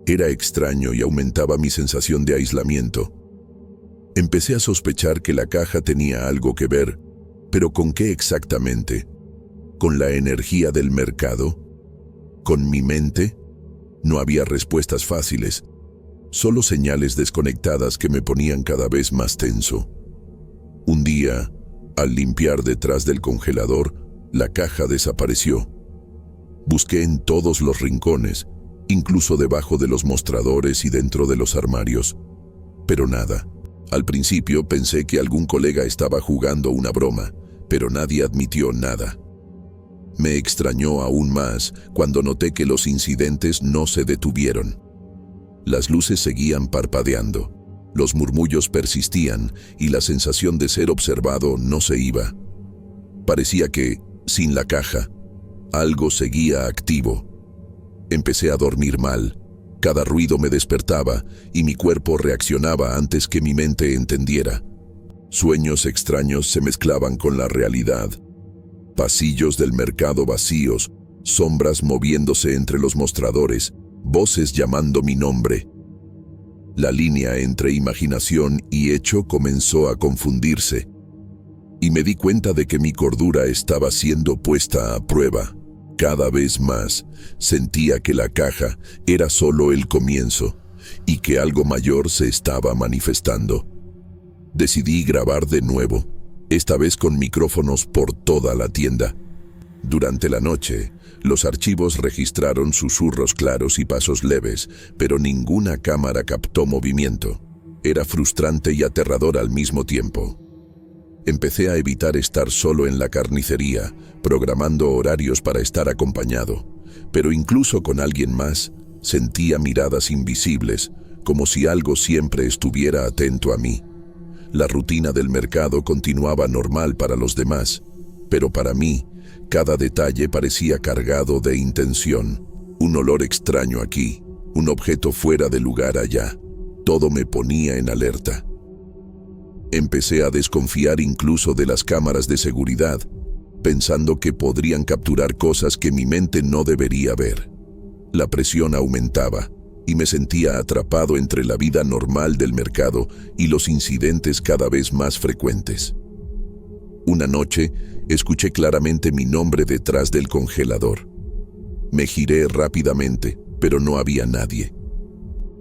Era extraño y aumentaba mi sensación de aislamiento. Empecé a sospechar que la caja tenía algo que ver, pero ¿con qué exactamente? ¿Con la energía del mercado? ¿Con mi mente? No había respuestas fáciles, solo señales desconectadas que me ponían cada vez más tenso. Un día, al limpiar detrás del congelador, la caja desapareció. Busqué en todos los rincones, incluso debajo de los mostradores y dentro de los armarios, pero nada. Al principio pensé que algún colega estaba jugando una broma, pero nadie admitió nada. Me extrañó aún más cuando noté que los incidentes no se detuvieron. Las luces seguían parpadeando, los murmullos persistían y la sensación de ser observado no se iba. Parecía que, sin la caja, algo seguía activo. Empecé a dormir mal. Cada ruido me despertaba y mi cuerpo reaccionaba antes que mi mente entendiera. Sueños extraños se mezclaban con la realidad. Pasillos del mercado vacíos, sombras moviéndose entre los mostradores, voces llamando mi nombre. La línea entre imaginación y hecho comenzó a confundirse, y me di cuenta de que mi cordura estaba siendo puesta a prueba. Cada vez más, sentía que la caja era solo el comienzo y que algo mayor se estaba manifestando. Decidí grabar de nuevo, esta vez con micrófonos por toda la tienda. Durante la noche, los archivos registraron susurros claros y pasos leves, pero ninguna cámara captó movimiento. Era frustrante y aterrador al mismo tiempo. Empecé a evitar estar solo en la carnicería, programando horarios para estar acompañado, pero incluso con alguien más, sentía miradas invisibles, como si algo siempre estuviera atento a mí. La rutina del mercado continuaba normal para los demás, pero para mí, cada detalle parecía cargado de intención. Un olor extraño aquí, un objeto fuera de lugar allá. Todo me ponía en alerta. Empecé a desconfiar incluso de las cámaras de seguridad, pensando que podrían capturar cosas que mi mente no debería ver. La presión aumentaba y me sentía atrapado entre la vida normal del mercado y los incidentes cada vez más frecuentes. Una noche, escuché claramente mi nombre detrás del congelador. Me giré rápidamente, pero no había nadie.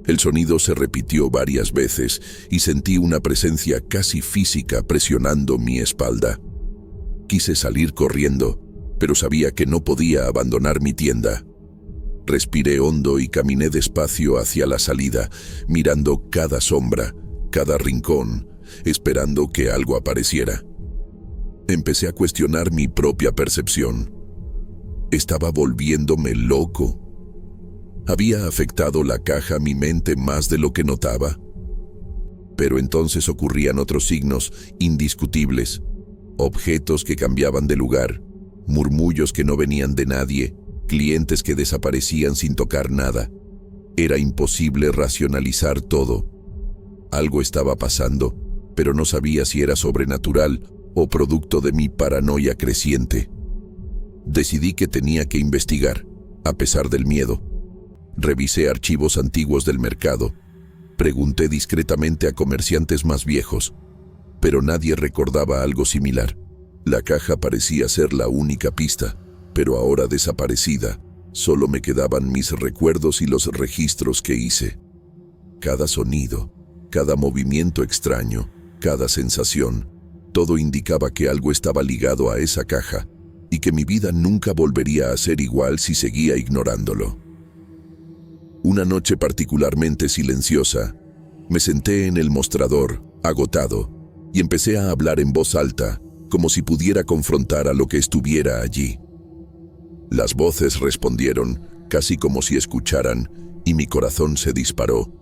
El sonido se repitió varias veces y sentí una presencia casi física presionando mi espalda. Quise salir corriendo, pero sabía que no podía abandonar mi tienda. Respiré hondo y caminé despacio hacia la salida, mirando cada sombra, cada rincón, esperando que algo apareciera. Empecé a cuestionar mi propia percepción. ¿Estaba volviéndome loco? ¿Había afectado la caja mi mente más de lo que notaba? Pero entonces ocurrían otros signos indiscutibles, objetos que cambiaban de lugar, murmullos que no venían de nadie, clientes que desaparecían sin tocar nada. Era imposible racionalizar todo. Algo estaba pasando, pero no sabía si era sobrenatural o producto de mi paranoia creciente. Decidí que tenía que investigar, a pesar del miedo. Revisé archivos antiguos del mercado. Pregunté discretamente a comerciantes más viejos, pero nadie recordaba algo similar. La caja parecía ser la única pista, pero ahora desaparecida. Solo me quedaban mis recuerdos y los registros que hice. Cada sonido, cada movimiento extraño, cada sensación, todo indicaba que algo estaba ligado a esa caja y que mi vida nunca volvería a ser igual si seguía ignorándolo. Una noche particularmente silenciosa, me senté en el mostrador, agotado, y empecé a hablar en voz alta, como si pudiera confrontar a lo que estuviera allí. Las voces respondieron, casi como si escucharan, y mi corazón se disparó.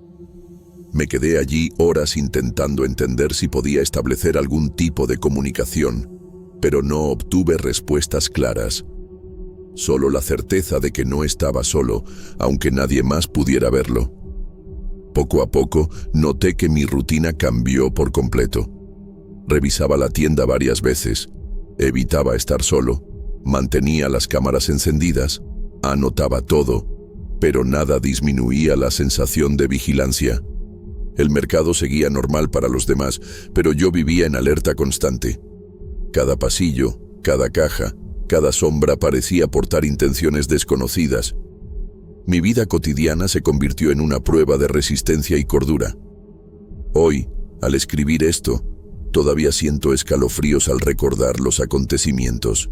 Me quedé allí horas intentando entender si podía establecer algún tipo de comunicación, pero no obtuve respuestas claras. Solo la certeza de que no estaba solo, aunque nadie más pudiera verlo. Poco a poco, noté que mi rutina cambió por completo. Revisaba la tienda varias veces, evitaba estar solo, mantenía las cámaras encendidas, anotaba todo, pero nada disminuía la sensación de vigilancia. El mercado seguía normal para los demás, pero yo vivía en alerta constante. Cada pasillo, cada caja, cada sombra parecía portar intenciones desconocidas. Mi vida cotidiana se convirtió en una prueba de resistencia y cordura. Hoy, al escribir esto, todavía siento escalofríos al recordar los acontecimientos.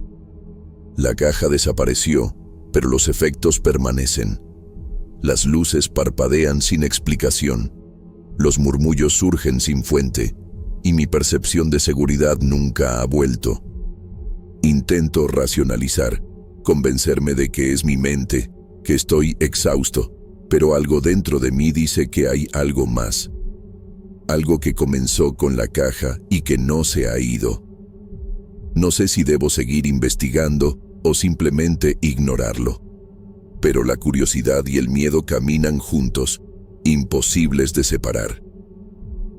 La caja desapareció, pero los efectos permanecen. Las luces parpadean sin explicación. Los murmullos surgen sin fuente, y mi percepción de seguridad nunca ha vuelto. Intento racionalizar, convencerme de que es mi mente, que estoy exhausto, pero algo dentro de mí dice que hay algo más. Algo que comenzó con la caja y que no se ha ido. No sé si debo seguir investigando o simplemente ignorarlo. Pero la curiosidad y el miedo caminan juntos, imposibles de separar.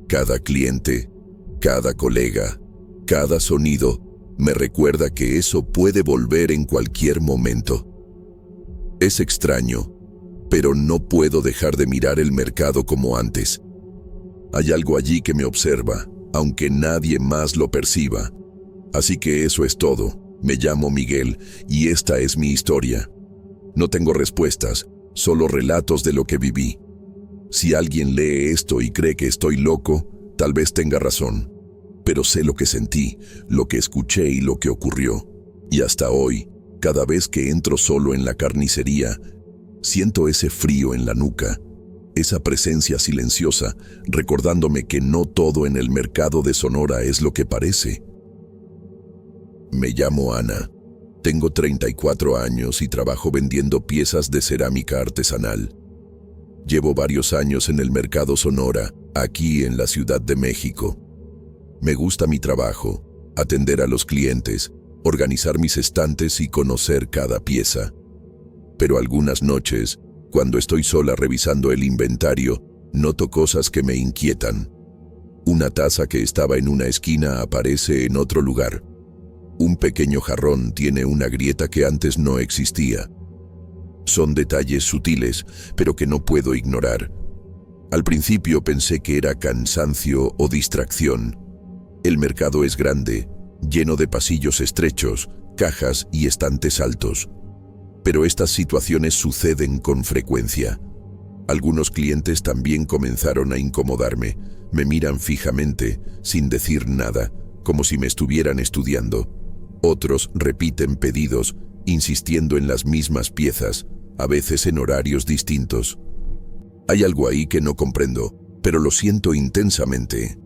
Cada cliente, cada colega, cada sonido me recuerda que eso puede volver en cualquier momento. Es extraño, pero no puedo dejar de mirar el mercado como antes. Hay algo allí que me observa, aunque nadie más lo perciba. Así que eso es todo. Me llamo Miguel y esta es mi historia. No tengo respuestas, solo relatos de lo que viví. Si alguien lee esto y cree que estoy loco, tal vez tenga razón. Pero sé lo que sentí, lo que escuché y lo que ocurrió. Y hasta hoy, cada vez que entro solo en la carnicería, siento ese frío en la nuca, esa presencia silenciosa, recordándome que no todo en el mercado de Sonora es lo que parece. Me llamo Ana. Tengo 34 años y trabajo vendiendo piezas de cerámica artesanal. Llevo varios años en el mercado Sonora, aquí en la Ciudad de México. Me gusta mi trabajo, atender a los clientes, organizar mis estantes y conocer cada pieza. Pero algunas noches, cuando estoy sola revisando el inventario, noto cosas que me inquietan. Una taza que estaba en una esquina aparece en otro lugar. Un pequeño jarrón tiene una grieta que antes no existía. Son detalles sutiles, pero que no puedo ignorar. Al principio pensé que era cansancio o distracción. El mercado es grande, lleno de pasillos estrechos, cajas y estantes altos. Pero estas situaciones suceden con frecuencia. Algunos clientes también comenzaron a incomodarme. Me miran fijamente, sin decir nada, como si me estuvieran estudiando. Otros repiten pedidos, insistiendo en las mismas piezas, a veces en horarios distintos. Hay algo ahí que no comprendo, pero lo siento intensamente.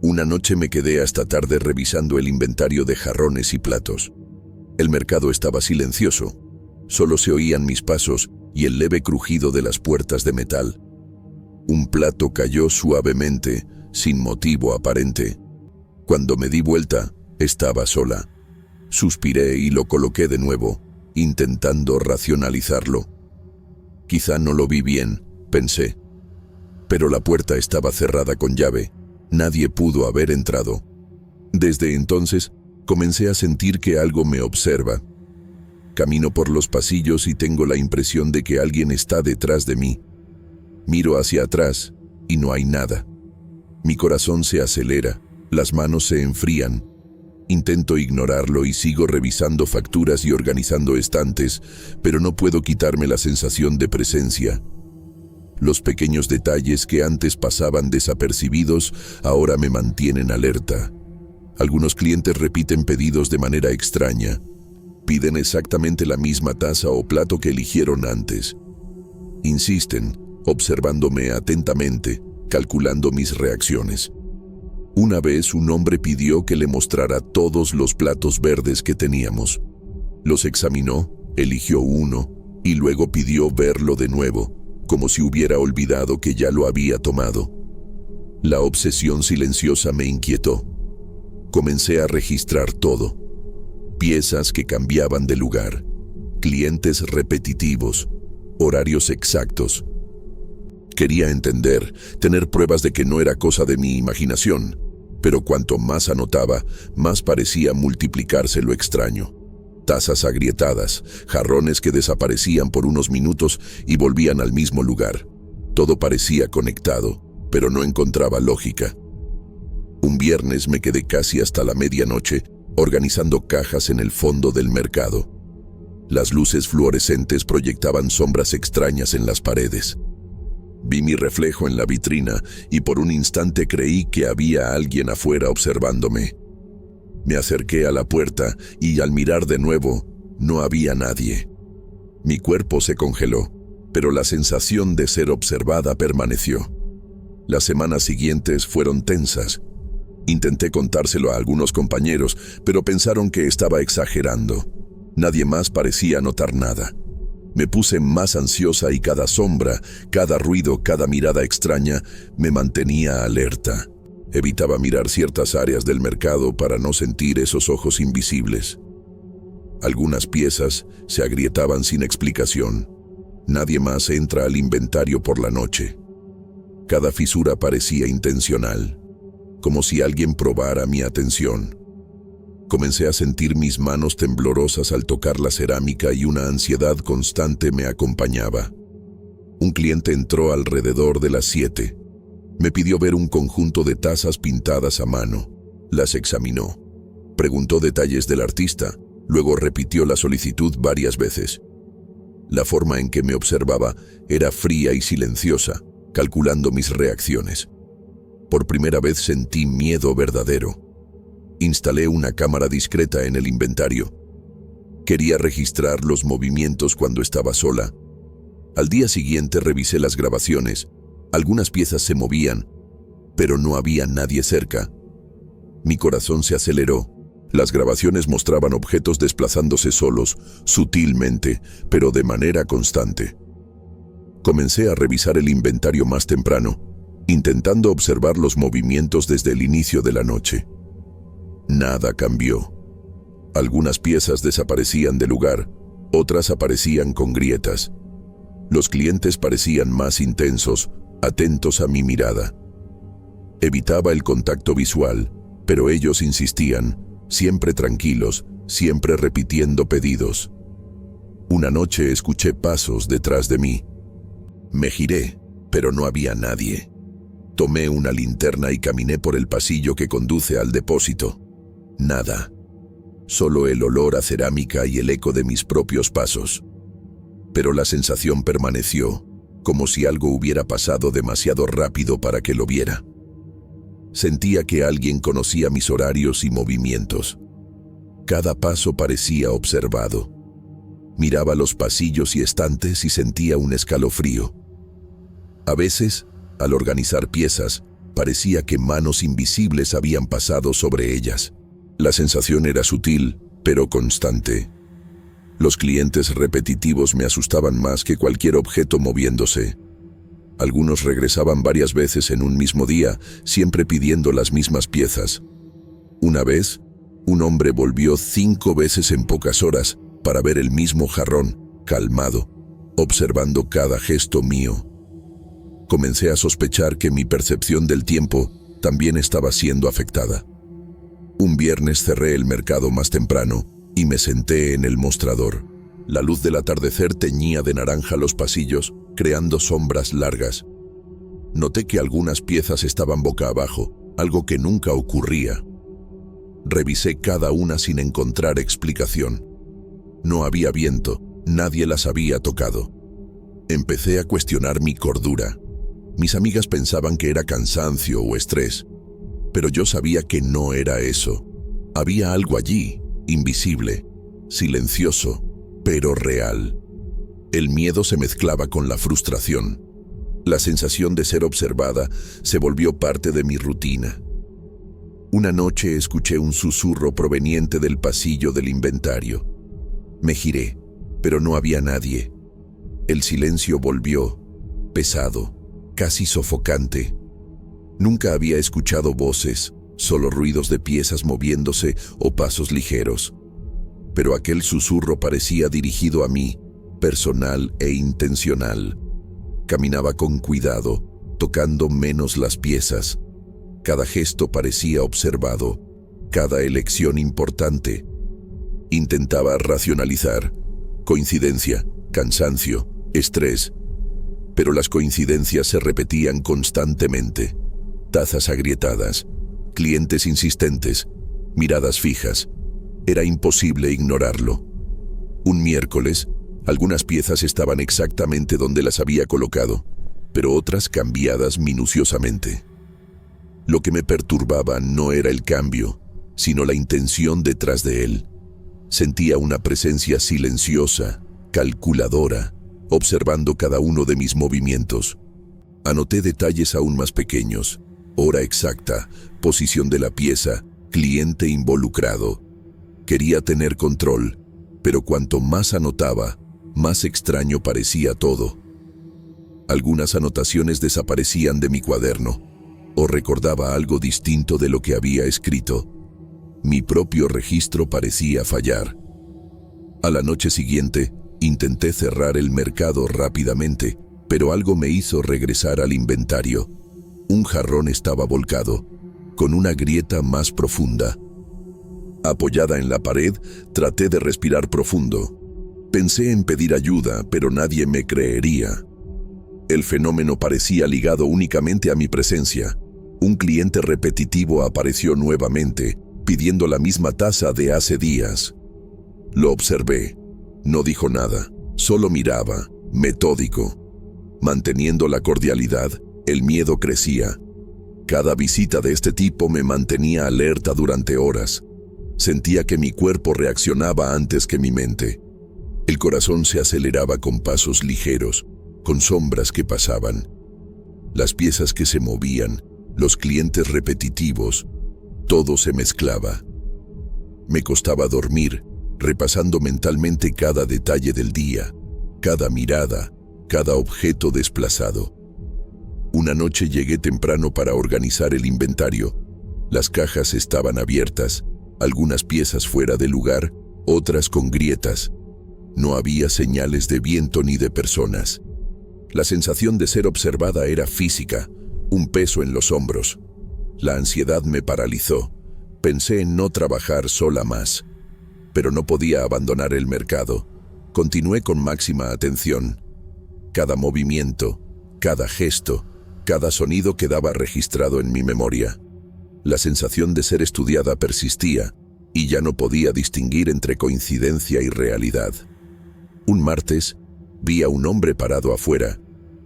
Una noche me quedé hasta tarde revisando el inventario de jarrones y platos. El mercado estaba silencioso. Solo se oían mis pasos y el leve crujido de las puertas de metal. Un plato cayó suavemente, sin motivo aparente. Cuando me di vuelta, estaba sola. Suspiré y lo coloqué de nuevo, intentando racionalizarlo. Quizá no lo vi bien, pensé. Pero la puerta estaba cerrada con llave. Nadie pudo haber entrado. Desde entonces, comencé a sentir que algo me observa. Camino por los pasillos y tengo la impresión de que alguien está detrás de mí. Miro hacia atrás y no hay nada. Mi corazón se acelera, las manos se enfrían. Intento ignorarlo y sigo revisando facturas y organizando estantes, pero no puedo quitarme la sensación de presencia. Los pequeños detalles que antes pasaban desapercibidos ahora me mantienen alerta. Algunos clientes repiten pedidos de manera extraña. Piden exactamente la misma taza o plato que eligieron antes. Insisten, observándome atentamente, calculando mis reacciones. Una vez un hombre pidió que le mostrara todos los platos verdes que teníamos. Los examinó, eligió uno y luego pidió verlo de nuevo, como si hubiera olvidado que ya lo había tomado. La obsesión silenciosa me inquietó. Comencé a registrar todo. Piezas que cambiaban de lugar, clientes repetitivos, horarios exactos. Quería entender, tener pruebas de que no era cosa de mi imaginación, pero cuanto más anotaba, más parecía multiplicarse lo extraño. Tazas agrietadas, jarrones que desaparecían por unos minutos y volvían al mismo lugar. Todo parecía conectado, pero no encontraba lógica. Un viernes me quedé casi hasta la medianoche, organizando cajas en el fondo del mercado. Las luces fluorescentes proyectaban sombras extrañas en las paredes. Vi mi reflejo en la vitrina y por un instante creí que había alguien afuera observándome. Me acerqué a la puerta y al mirar de nuevo, no había nadie. Mi cuerpo se congeló, pero la sensación de ser observada permaneció. Las semanas siguientes fueron tensas. Intenté contárselo a algunos compañeros, pero pensaron que estaba exagerando. Nadie más parecía notar nada. Me puse más ansiosa y cada sombra, cada ruido, cada mirada extraña me mantenía alerta. Evitaba mirar ciertas áreas del mercado para no sentir esos ojos invisibles. Algunas piezas se agrietaban sin explicación. Nadie más entra al inventario por la noche. Cada fisura parecía intencional, como si alguien probara mi atención. Comencé a sentir mis manos temblorosas al tocar la cerámica y una ansiedad constante me acompañaba. Un cliente entró alrededor de las 7. Me pidió ver un conjunto de tazas pintadas a mano. Las examinó. Preguntó detalles del artista, luego repitió la solicitud varias veces. La forma en que me observaba era fría y silenciosa, calculando mis reacciones. Por primera vez sentí miedo verdadero. Instalé una cámara discreta en el inventario. Quería registrar los movimientos cuando estaba sola. Al día siguiente revisé las grabaciones. Algunas piezas se movían, pero no había nadie cerca. Mi corazón se aceleró. Las grabaciones mostraban objetos desplazándose solos, sutilmente, pero de manera constante. Comencé a revisar el inventario más temprano, intentando observar los movimientos desde el inicio de la noche. Nada cambió. Algunas piezas desaparecían del lugar, otras aparecían con grietas. Los clientes parecían más intensos, atentos a mi mirada. Evitaba el contacto visual, pero ellos insistían, siempre tranquilos, siempre repitiendo pedidos. Una noche escuché pasos detrás de mí. Me giré, pero no había nadie. Tomé una linterna y caminé por el pasillo que conduce al depósito. Nada. Solo el olor a cerámica y el eco de mis propios pasos. Pero la sensación permaneció, como si algo hubiera pasado demasiado rápido para que lo viera. Sentía que alguien conocía mis horarios y movimientos. Cada paso parecía observado. Miraba los pasillos y estantes y sentía un escalofrío. A veces, al organizar piezas, parecía que manos invisibles habían pasado sobre ellas. La sensación era sutil, pero constante. Los clientes repetitivos me asustaban más que cualquier objeto moviéndose. Algunos regresaban varias veces en un mismo día, siempre pidiendo las mismas piezas. Una vez, Un hombre volvió 5 veces en pocas horas para ver el mismo jarrón, calmado, observando cada gesto mío. Comencé a sospechar que mi percepción del tiempo también estaba siendo afectada. Un viernes cerré el mercado más temprano y me senté en el mostrador. La luz del atardecer teñía de naranja los pasillos, creando sombras largas. Noté que algunas piezas estaban boca abajo, algo que nunca ocurría. Revisé cada una sin encontrar explicación. No había viento, nadie las había tocado. Empecé a cuestionar mi cordura. Mis amigas pensaban que era cansancio o estrés, pero yo sabía que no era eso. Había algo allí, invisible, silencioso, pero real. El miedo se mezclaba con la frustración. La sensación de ser observada se volvió parte de mi rutina. Una noche escuché un susurro proveniente del pasillo del inventario. Me giré, pero no había nadie. El silencio volvió, pesado, casi sofocante. Nunca había escuchado voces, solo ruidos de piezas moviéndose o pasos ligeros. Pero aquel susurro parecía dirigido a mí, personal e intencional. Caminaba con cuidado, tocando menos las piezas. Cada gesto parecía observado, cada elección importante. Intentaba racionalizar. Coincidencia, cansancio, estrés. Pero las coincidencias se repetían constantemente. Tazas agrietadas, clientes insistentes, miradas fijas. Era imposible ignorarlo. Un miércoles, algunas piezas estaban exactamente donde las había colocado, pero otras cambiadas minuciosamente. Lo que me perturbaba no era el cambio, sino la intención detrás de él. Sentía una presencia silenciosa, calculadora, observando cada uno de mis movimientos. Anoté detalles aún más pequeños: hora exacta, posición de la pieza, cliente involucrado. Quería tener control, pero cuanto más anotaba, más extraño parecía todo. Algunas anotaciones desaparecían de mi cuaderno, o recordaba algo distinto de lo que había escrito. Mi propio registro parecía fallar. A la noche siguiente, intenté cerrar el mercado rápidamente, pero algo me hizo regresar al inventario. Un jarrón estaba volcado, con una grieta más profunda. Apoyada en la pared, traté de respirar profundo. Pensé en pedir ayuda, pero nadie me creería. El fenómeno parecía ligado únicamente a mi presencia. Un cliente repetitivo apareció nuevamente, pidiendo la misma taza de hace días. Lo observé. No dijo nada, solo miraba, metódico. Manteniendo la cordialidad, el miedo crecía. Cada visita de este tipo me mantenía alerta durante horas. Sentía que mi cuerpo reaccionaba antes que mi mente. El corazón se aceleraba con pasos ligeros, con sombras que pasaban. Las piezas que se movían, los clientes repetitivos, todo se mezclaba. Me costaba dormir, repasando mentalmente cada detalle del día, cada mirada, cada objeto desplazado. Una noche llegué temprano para organizar el inventario. Las cajas estaban abiertas, algunas piezas fuera de lugar, otras con grietas. No había señales de viento ni de personas. La sensación de ser observada era física, un peso en los hombros. La ansiedad me paralizó. Pensé en no trabajar sola más. Pero no podía abandonar el mercado. Continué con máxima atención. Cada movimiento, cada gesto, cada sonido quedaba registrado en mi memoria. La sensación de ser estudiada persistía, y ya no podía distinguir entre coincidencia y realidad. Un martes, vi a un hombre parado afuera,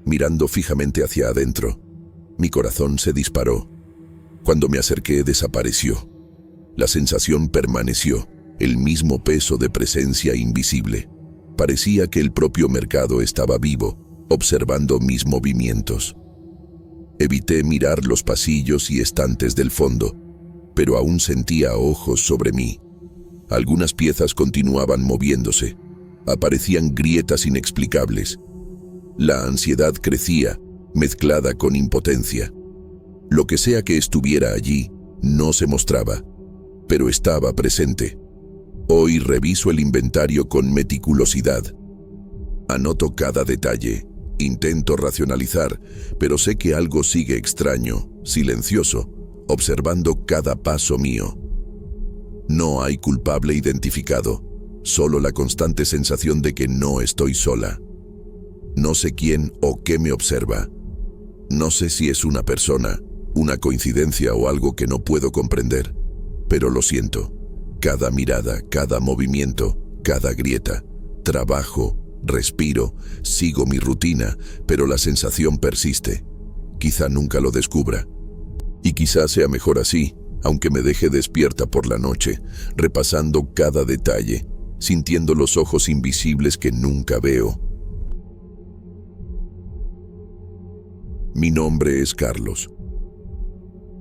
mirando fijamente hacia adentro. Mi corazón se disparó. Cuando me acerqué, desapareció. La sensación permaneció, el mismo peso de presencia invisible. Parecía que el propio mercado estaba vivo, observando mis movimientos. Evité mirar los pasillos y estantes del fondo, pero aún sentía ojos sobre mí. Algunas piezas continuaban moviéndose. Aparecían grietas inexplicables. La ansiedad crecía, mezclada con impotencia. Lo que sea que estuviera allí, no se mostraba. pero estaba presente. Hoy reviso el inventario con meticulosidad. Anoto cada detalle, intento racionalizar, pero sé que algo sigue extraño, silencioso, observando cada paso mío. No hay culpable identificado, solo la constante sensación de que no estoy sola. No sé quién o qué me observa. No sé si es una persona, una coincidencia o algo que no puedo comprender, pero lo siento. Cada mirada, cada movimiento, cada grieta. Trabajo, respiro, sigo mi rutina, pero la sensación persiste. Quizá nunca lo descubra. Y quizá sea mejor así, aunque me deje despierta por la noche, repasando cada detalle, sintiendo los ojos invisibles que nunca veo. Mi nombre es Carlos.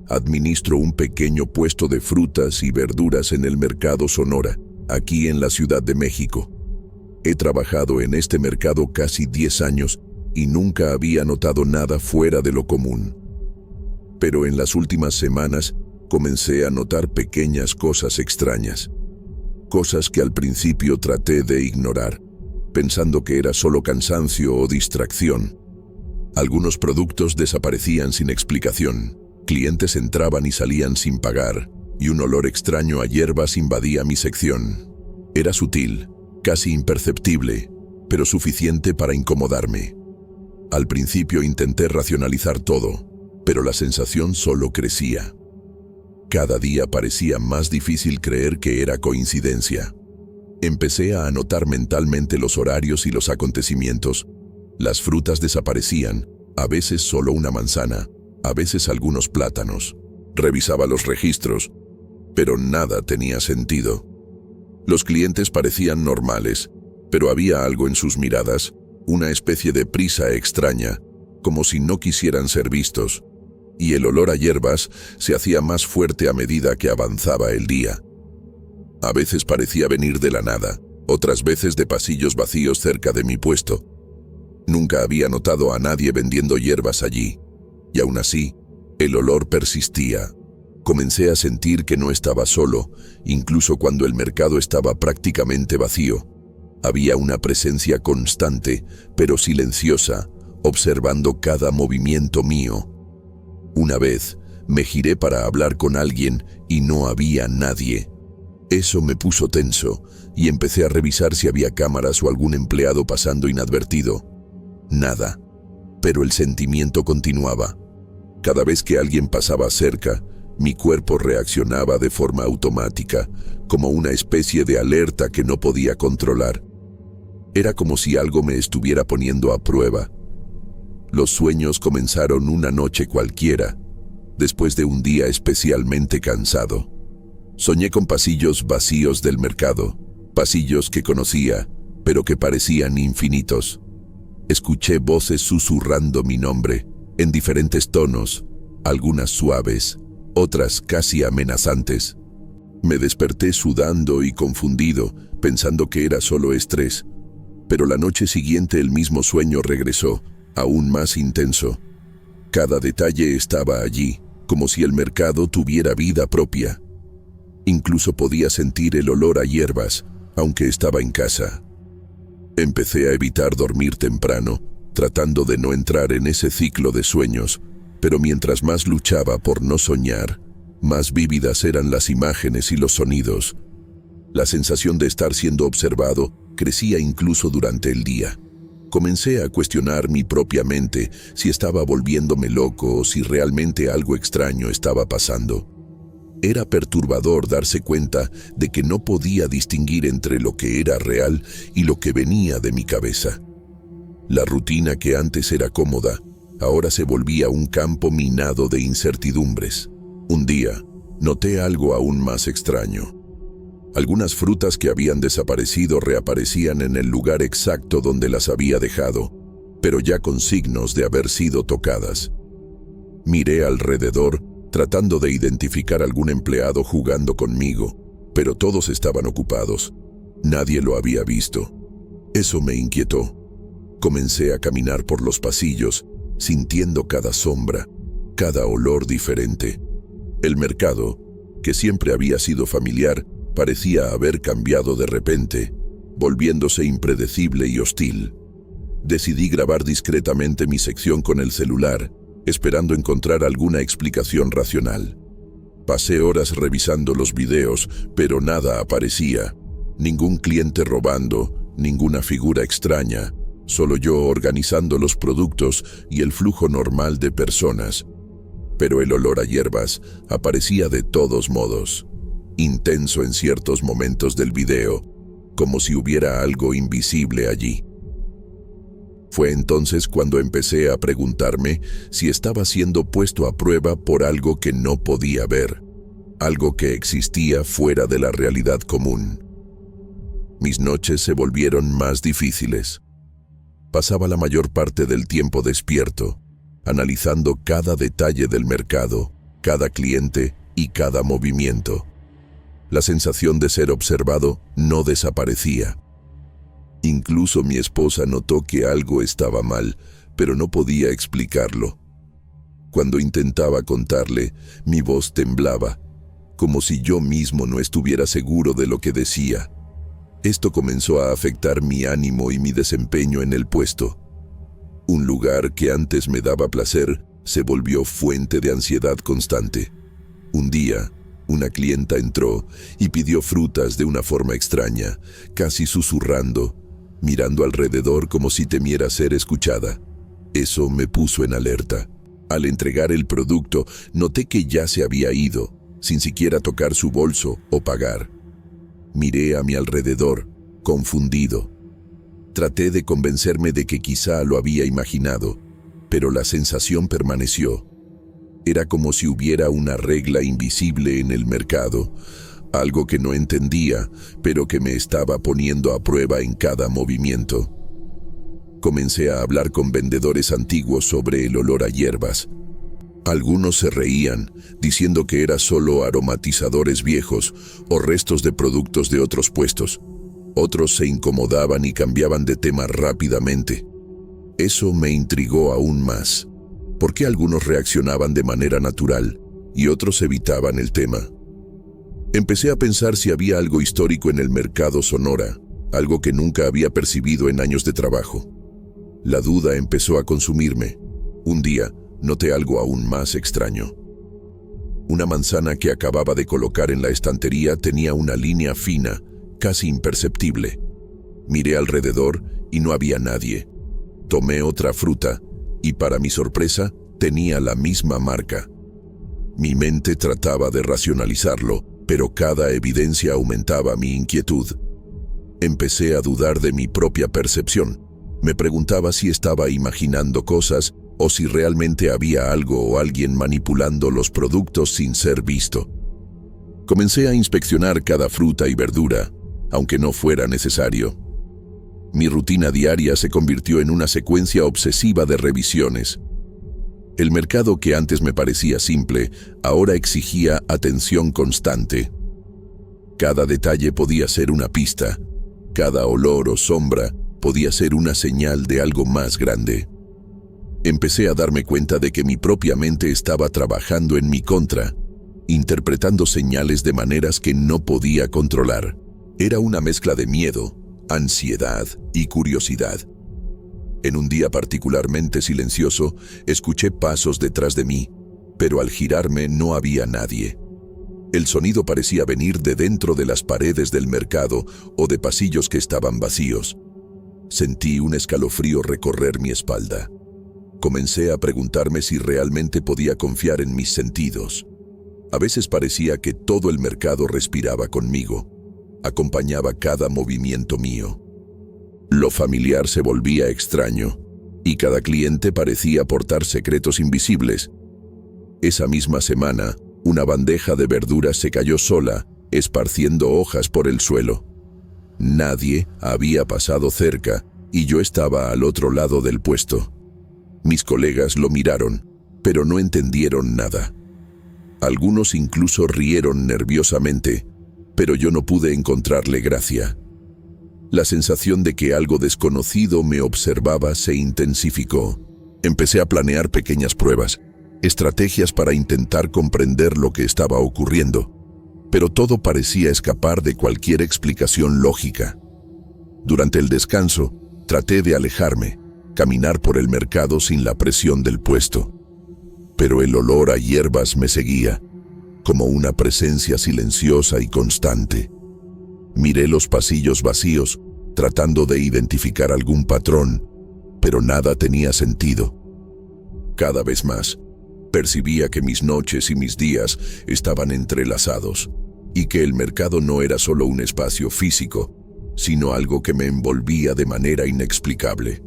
Administro un pequeño puesto de frutas y verduras en el Mercado Sonora, aquí en la Ciudad de México. He trabajado en este mercado casi 10 años y nunca había notado nada fuera de lo común. Pero en las últimas semanas comencé a notar pequeñas cosas extrañas. Cosas que al principio traté de ignorar, pensando que era solo cansancio o distracción. Algunos productos desaparecían sin explicación. Clientes entraban y salían sin pagar, y un olor extraño a hierbas invadía mi sección. Era sutil, casi imperceptible, pero suficiente para incomodarme. Al principio intenté racionalizar todo, pero la sensación solo crecía. Cada día parecía más difícil creer que era coincidencia. Empecé a anotar mentalmente los horarios y los acontecimientos. Las frutas desaparecían, a veces solo una manzana, a veces algunos plátanos. Revisaba los registros, pero nada tenía sentido. Los clientes parecían normales, pero había algo en sus miradas, una especie de prisa extraña, como si no quisieran ser vistos. Y el olor a hierbas se hacía más fuerte a medida que avanzaba el día. A veces parecía venir de la nada, otras veces de pasillos vacíos cerca de mi puesto. Nunca había notado a nadie vendiendo hierbas allí, y aún así, el olor persistía. Comencé a sentir que no estaba solo, incluso cuando el mercado estaba prácticamente vacío. Había una presencia constante, pero silenciosa, observando cada movimiento mío. Una vez, me giré para hablar con alguien y no había nadie. Eso me puso tenso y empecé a revisar si había cámaras o algún empleado pasando inadvertido. Nada, pero el sentimiento continuaba. Cada vez que alguien pasaba cerca, mi cuerpo reaccionaba de forma automática, como una especie de alerta que no podía controlar. Era como si algo me estuviera poniendo a prueba. Los sueños comenzaron una noche cualquiera, después de un día especialmente cansado. Soñé con pasillos vacíos del mercado, pasillos que conocía, pero que parecían infinitos. Escuché voces susurrando mi nombre, en diferentes tonos, algunas suaves, otras casi amenazantes. Me desperté sudando y confundido, pensando que era solo estrés. Pero la noche siguiente el mismo sueño regresó, aún más intenso. Cada detalle estaba allí, como si el mercado tuviera vida propia. Incluso podía sentir el olor a hierbas, aunque estaba en casa. Empecé a evitar dormir temprano, tratando de no entrar en ese ciclo de sueños, pero mientras más luchaba por no soñar, más vívidas eran las imágenes y los sonidos. La sensación de estar siendo observado crecía incluso durante el día. Comencé a cuestionar mi propia mente, si estaba volviéndome loco o si realmente algo extraño estaba pasando. Era perturbador darse cuenta de que no podía distinguir entre lo que era real y lo que venía de mi cabeza. La rutina que antes era cómoda, ahora se volvía un campo minado de incertidumbres. Un día, noté algo aún más extraño. Algunas frutas que habían desaparecido reaparecían en el lugar exacto donde las había dejado, pero ya con signos de haber sido tocadas. Miré alrededor, tratando de identificar algún empleado jugando conmigo, pero todos estaban ocupados. Nadie lo había visto. Eso me inquietó. Comencé a caminar por los pasillos, sintiendo cada sombra, cada olor diferente. El mercado, que siempre había sido familiar, parecía haber cambiado de repente, volviéndose impredecible y hostil. Decidí grabar discretamente mi sección con el celular, esperando encontrar alguna explicación racional. Pasé horas revisando los videos, pero nada aparecía. Ningún cliente robando, ninguna figura extraña, solo yo organizando los productos y el flujo normal de personas. Pero el olor a hierbas aparecía de todos modos, intenso en ciertos momentos del video, como si hubiera algo invisible allí. Fue entonces cuando empecé a preguntarme si estaba siendo puesto a prueba por algo que no podía ver, algo que existía fuera de la realidad común. Mis noches se volvieron más difíciles. Pasaba la mayor parte del tiempo despierto, analizando cada detalle del mercado, cada cliente y cada movimiento. La sensación de ser observado no desaparecía. Incluso mi esposa notó que algo estaba mal, pero no podía explicarlo. Cuando intentaba contarle, mi voz temblaba, como si yo mismo no estuviera seguro de lo que decía. Esto comenzó a afectar mi ánimo y mi desempeño en el puesto. Un lugar que antes me daba placer se volvió fuente de ansiedad constante. Un día, una clienta entró y pidió frutas de una forma extraña, casi susurrando, mirando alrededor como si temiera ser escuchada. Eso me puso en alerta. Al entregar el producto, noté que ya se había ido, sin siquiera tocar su bolso o pagar. Miré a mi alrededor, confundido. Traté de convencerme de que quizá lo había imaginado, pero la sensación permaneció. Era como si hubiera una regla invisible en el mercado, algo que no entendía, pero que me estaba poniendo a prueba en cada movimiento. Comencé a hablar con vendedores antiguos sobre el olor a hierbas. Algunos se reían, diciendo que era solo aromatizadores viejos o restos de productos de otros puestos. Otros se incomodaban y cambiaban de tema rápidamente. Eso me intrigó aún más. ¿Por qué algunos reaccionaban de manera natural y otros evitaban el tema? Empecé a pensar si había algo histórico en el mercado Sonora, algo que nunca había percibido en años de trabajo. La duda empezó a consumirme. Un día, noté algo aún más extraño. Una manzana que acababa de colocar en la estantería tenía una línea fina, casi imperceptible. Miré alrededor y no había nadie. Tomé otra fruta y, para mi sorpresa, tenía la misma marca. Mi mente trataba de racionalizarlo, pero cada evidencia aumentaba mi inquietud. Empecé a dudar de mi propia percepción. Me preguntaba si estaba imaginando cosas o si realmente había algo o alguien manipulando los productos sin ser visto. Comencé a inspeccionar cada fruta y verdura, aunque no fuera necesario. Mi rutina diaria se convirtió en una secuencia obsesiva de revisiones. El mercado que antes me parecía simple, ahora exigía atención constante. Cada detalle podía ser una pista, cada olor o sombra podía ser una señal de algo más grande. Empecé a darme cuenta de que mi propia mente estaba trabajando en mi contra, interpretando señales de maneras que no podía controlar. Era una mezcla de miedo, ansiedad y curiosidad. En un día particularmente silencioso, escuché pasos detrás de mí, pero al girarme no había nadie. El sonido parecía venir de dentro de las paredes del mercado o de pasillos que estaban vacíos. Sentí un escalofrío recorrer mi espalda. Comencé a preguntarme si realmente podía confiar en mis sentidos. A veces parecía que todo el mercado respiraba conmigo, acompañaba cada movimiento mío. Lo familiar se volvía extraño, y cada cliente parecía aportar secretos invisibles. Esa misma semana, una bandeja de verduras se cayó sola, esparciendo hojas por el suelo. Nadie había pasado cerca, y yo estaba al otro lado del puesto. Mis colegas lo miraron, pero no entendieron nada. Algunos incluso rieron nerviosamente, pero yo no pude encontrarle gracia. La sensación de que algo desconocido me observaba se intensificó. Empecé a planear pequeñas pruebas, estrategias para intentar comprender lo que estaba ocurriendo. pero todo parecía escapar de cualquier explicación lógica. Durante el descanso, traté de alejarme, caminar por el mercado sin la presión del puesto. Pero el olor a hierbas me seguía, como una presencia silenciosa y constante. Miré los pasillos vacíos, tratando de identificar algún patrón, pero nada tenía sentido. Cada vez más, percibía que mis noches y mis días estaban entrelazados, y que el mercado no era solo un espacio físico, sino algo que me envolvía de manera inexplicable.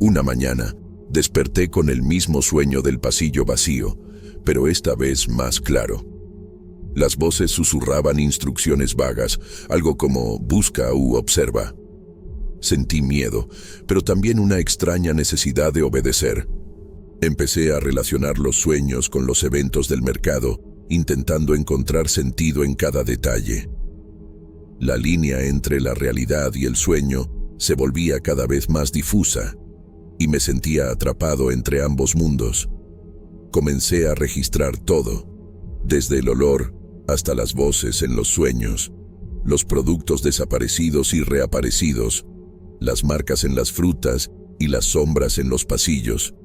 Una mañana, desperté con el mismo sueño del pasillo vacío, pero esta vez más claro. Las voces susurraban instrucciones vagas, algo como busca u observa. Sentí miedo, pero también una extraña necesidad de obedecer. Empecé a relacionar los sueños con los eventos del mercado, intentando encontrar sentido en cada detalle. La línea entre la realidad y el sueño se volvía cada vez más difusa, y me sentía atrapado entre ambos mundos. Comencé a registrar todo, desde el olor hasta las voces en los sueños, los productos desaparecidos y reaparecidos, las marcas en las frutas y las sombras en los pasillos.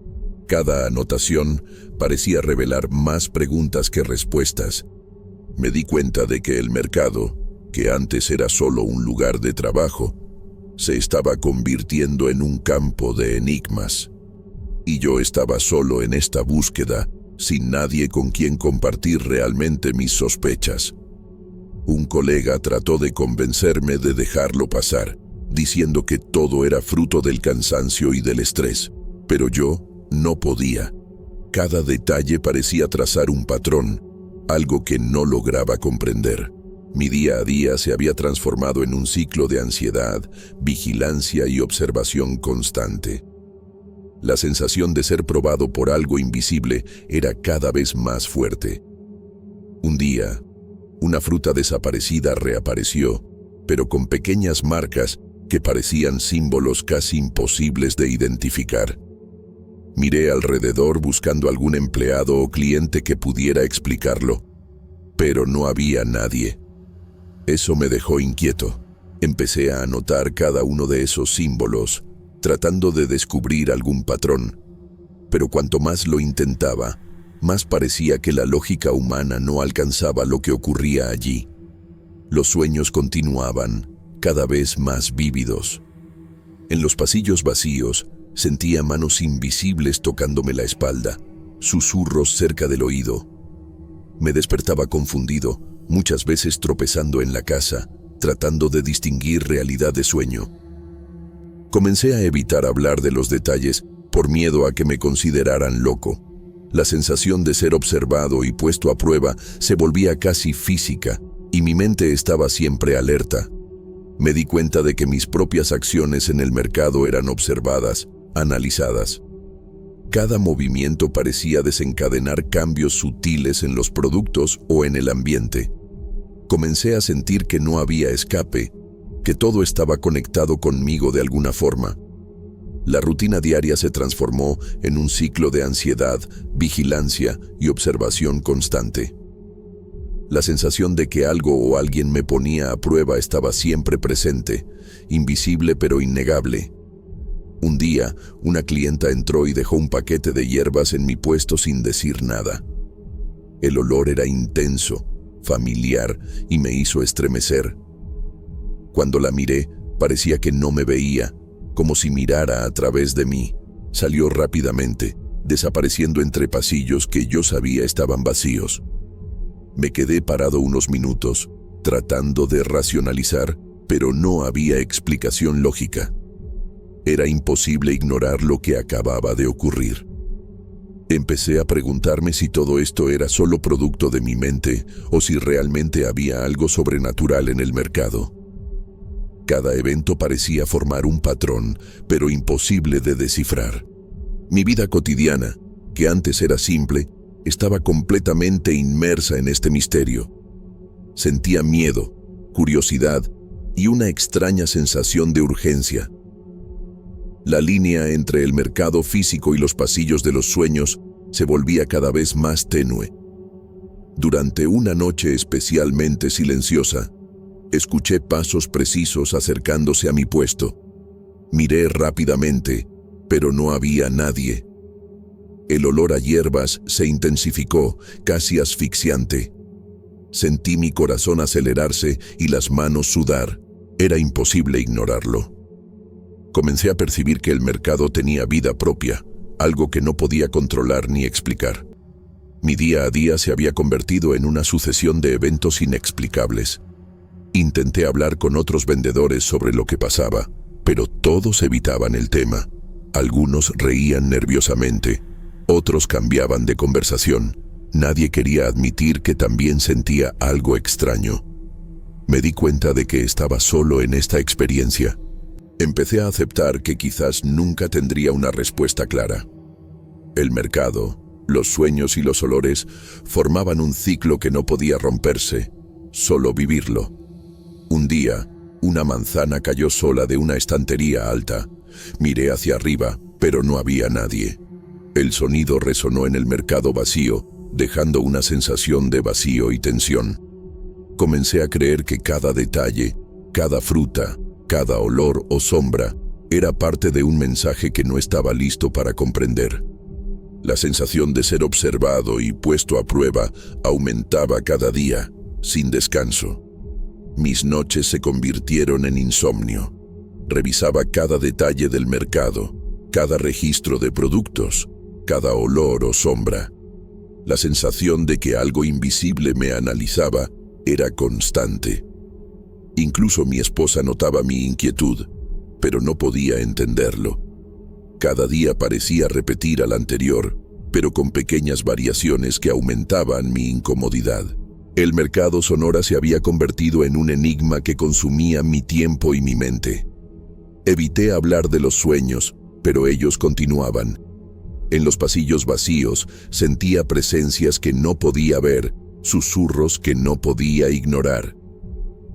Cada anotación parecía revelar más preguntas que respuestas. Me di cuenta de que el mercado, que antes era solo un lugar de trabajo, se estaba convirtiendo en un campo de enigmas. Y yo estaba solo en esta búsqueda, sin nadie con quien compartir realmente mis sospechas. Un colega trató de convencerme de dejarlo pasar, diciendo que todo era fruto del cansancio y del estrés, pero yo no podía. Cada detalle parecía trazar un patrón, algo que no lograba comprender. Mi día a día se había transformado en un ciclo de ansiedad, vigilancia y observación constante. La sensación de ser probado por algo invisible era cada vez más fuerte. Un día, una fruta desaparecida reapareció, pero con pequeñas marcas que parecían símbolos casi imposibles de identificar. Miré alrededor buscando algún empleado o cliente que pudiera explicarlo, pero no había nadie. Eso me dejó inquieto. Empecé a anotar cada uno de esos símbolos, tratando de descubrir algún patrón. Pero cuanto más lo intentaba, más parecía que la lógica humana no alcanzaba lo que ocurría allí. Los sueños continuaban, cada vez más vívidos. En los pasillos vacíos, sentía manos invisibles tocándome la espalda, susurros cerca del oído. Me despertaba confundido, muchas veces tropezando en la casa, tratando de distinguir realidad de sueño. Comencé a evitar hablar de los detalles por miedo a que me consideraran loco. La sensación de ser observado y puesto a prueba se volvía casi física, y mi mente estaba siempre alerta. Me di cuenta de que mis propias acciones en el mercado eran observadas, analizadas. Cada movimiento parecía desencadenar cambios sutiles en los productos o en el ambiente. Comencé a sentir que no había escape, que todo estaba conectado conmigo de alguna forma. La rutina diaria se transformó en un ciclo de ansiedad, vigilancia y observación constante. La sensación de que algo o alguien me ponía a prueba estaba siempre presente, invisible pero innegable. Un día, una clienta entró y dejó un paquete de hierbas en mi puesto sin decir nada. El olor era intenso, familiar, y me hizo estremecer. Cuando la miré, parecía que no me veía, como si mirara a través de mí. Salió rápidamente, desapareciendo entre pasillos que yo sabía estaban vacíos. Me quedé parado unos minutos, tratando de racionalizar, pero no había explicación lógica. Era imposible ignorar lo que acababa de ocurrir. Empecé a preguntarme si todo esto era solo producto de mi mente o si realmente había algo sobrenatural en el mercado. Cada evento parecía formar un patrón, pero imposible de descifrar. Mi vida cotidiana, que antes era simple, estaba completamente inmersa en este misterio. Sentía miedo, curiosidad y una extraña sensación de urgencia. La línea entre el mercado físico y los pasillos de los sueños se volvía cada vez más tenue. Durante una noche especialmente silenciosa, escuché pasos precisos acercándose a mi puesto. Miré rápidamente, pero no había nadie. El olor a hierbas se intensificó, casi asfixiante. Sentí mi corazón acelerarse y las manos sudar. Era imposible ignorarlo. Comencé a percibir que el mercado tenía vida propia, algo que no podía controlar ni explicar. Mi día a día se había convertido en una sucesión de eventos inexplicables. Intenté hablar con otros vendedores sobre lo que pasaba, pero todos evitaban el tema. Algunos reían nerviosamente, otros cambiaban de conversación. Nadie quería admitir que también sentía algo extraño. Me di cuenta de que estaba solo en esta experiencia. Empecé a aceptar que quizás nunca tendría una respuesta clara. El mercado, los sueños y los olores formaban un ciclo que no podía romperse, solo vivirlo. Un día, una manzana cayó sola de una estantería alta. Miré hacia arriba, pero no había nadie. El sonido resonó en el mercado vacío, dejando una sensación de vacío y tensión. Comencé a creer que cada detalle, cada fruta, cada olor o sombra era parte de un mensaje que no estaba listo para comprender. La sensación de ser observado y puesto a prueba aumentaba cada día, sin descanso. Mis noches se convirtieron en insomnio. Revisaba cada detalle del mercado, cada registro de productos, cada olor o sombra. La sensación de que algo invisible me analizaba era constante. Incluso mi esposa notaba mi inquietud, pero no podía entenderlo. Cada día parecía repetir al anterior, pero con pequeñas variaciones que aumentaban mi incomodidad. El mercado Sonora se había convertido en un enigma que consumía mi tiempo y mi mente. Evité hablar de los sueños, pero ellos continuaban. En los pasillos vacíos sentía presencias que no podía ver, susurros que no podía ignorar.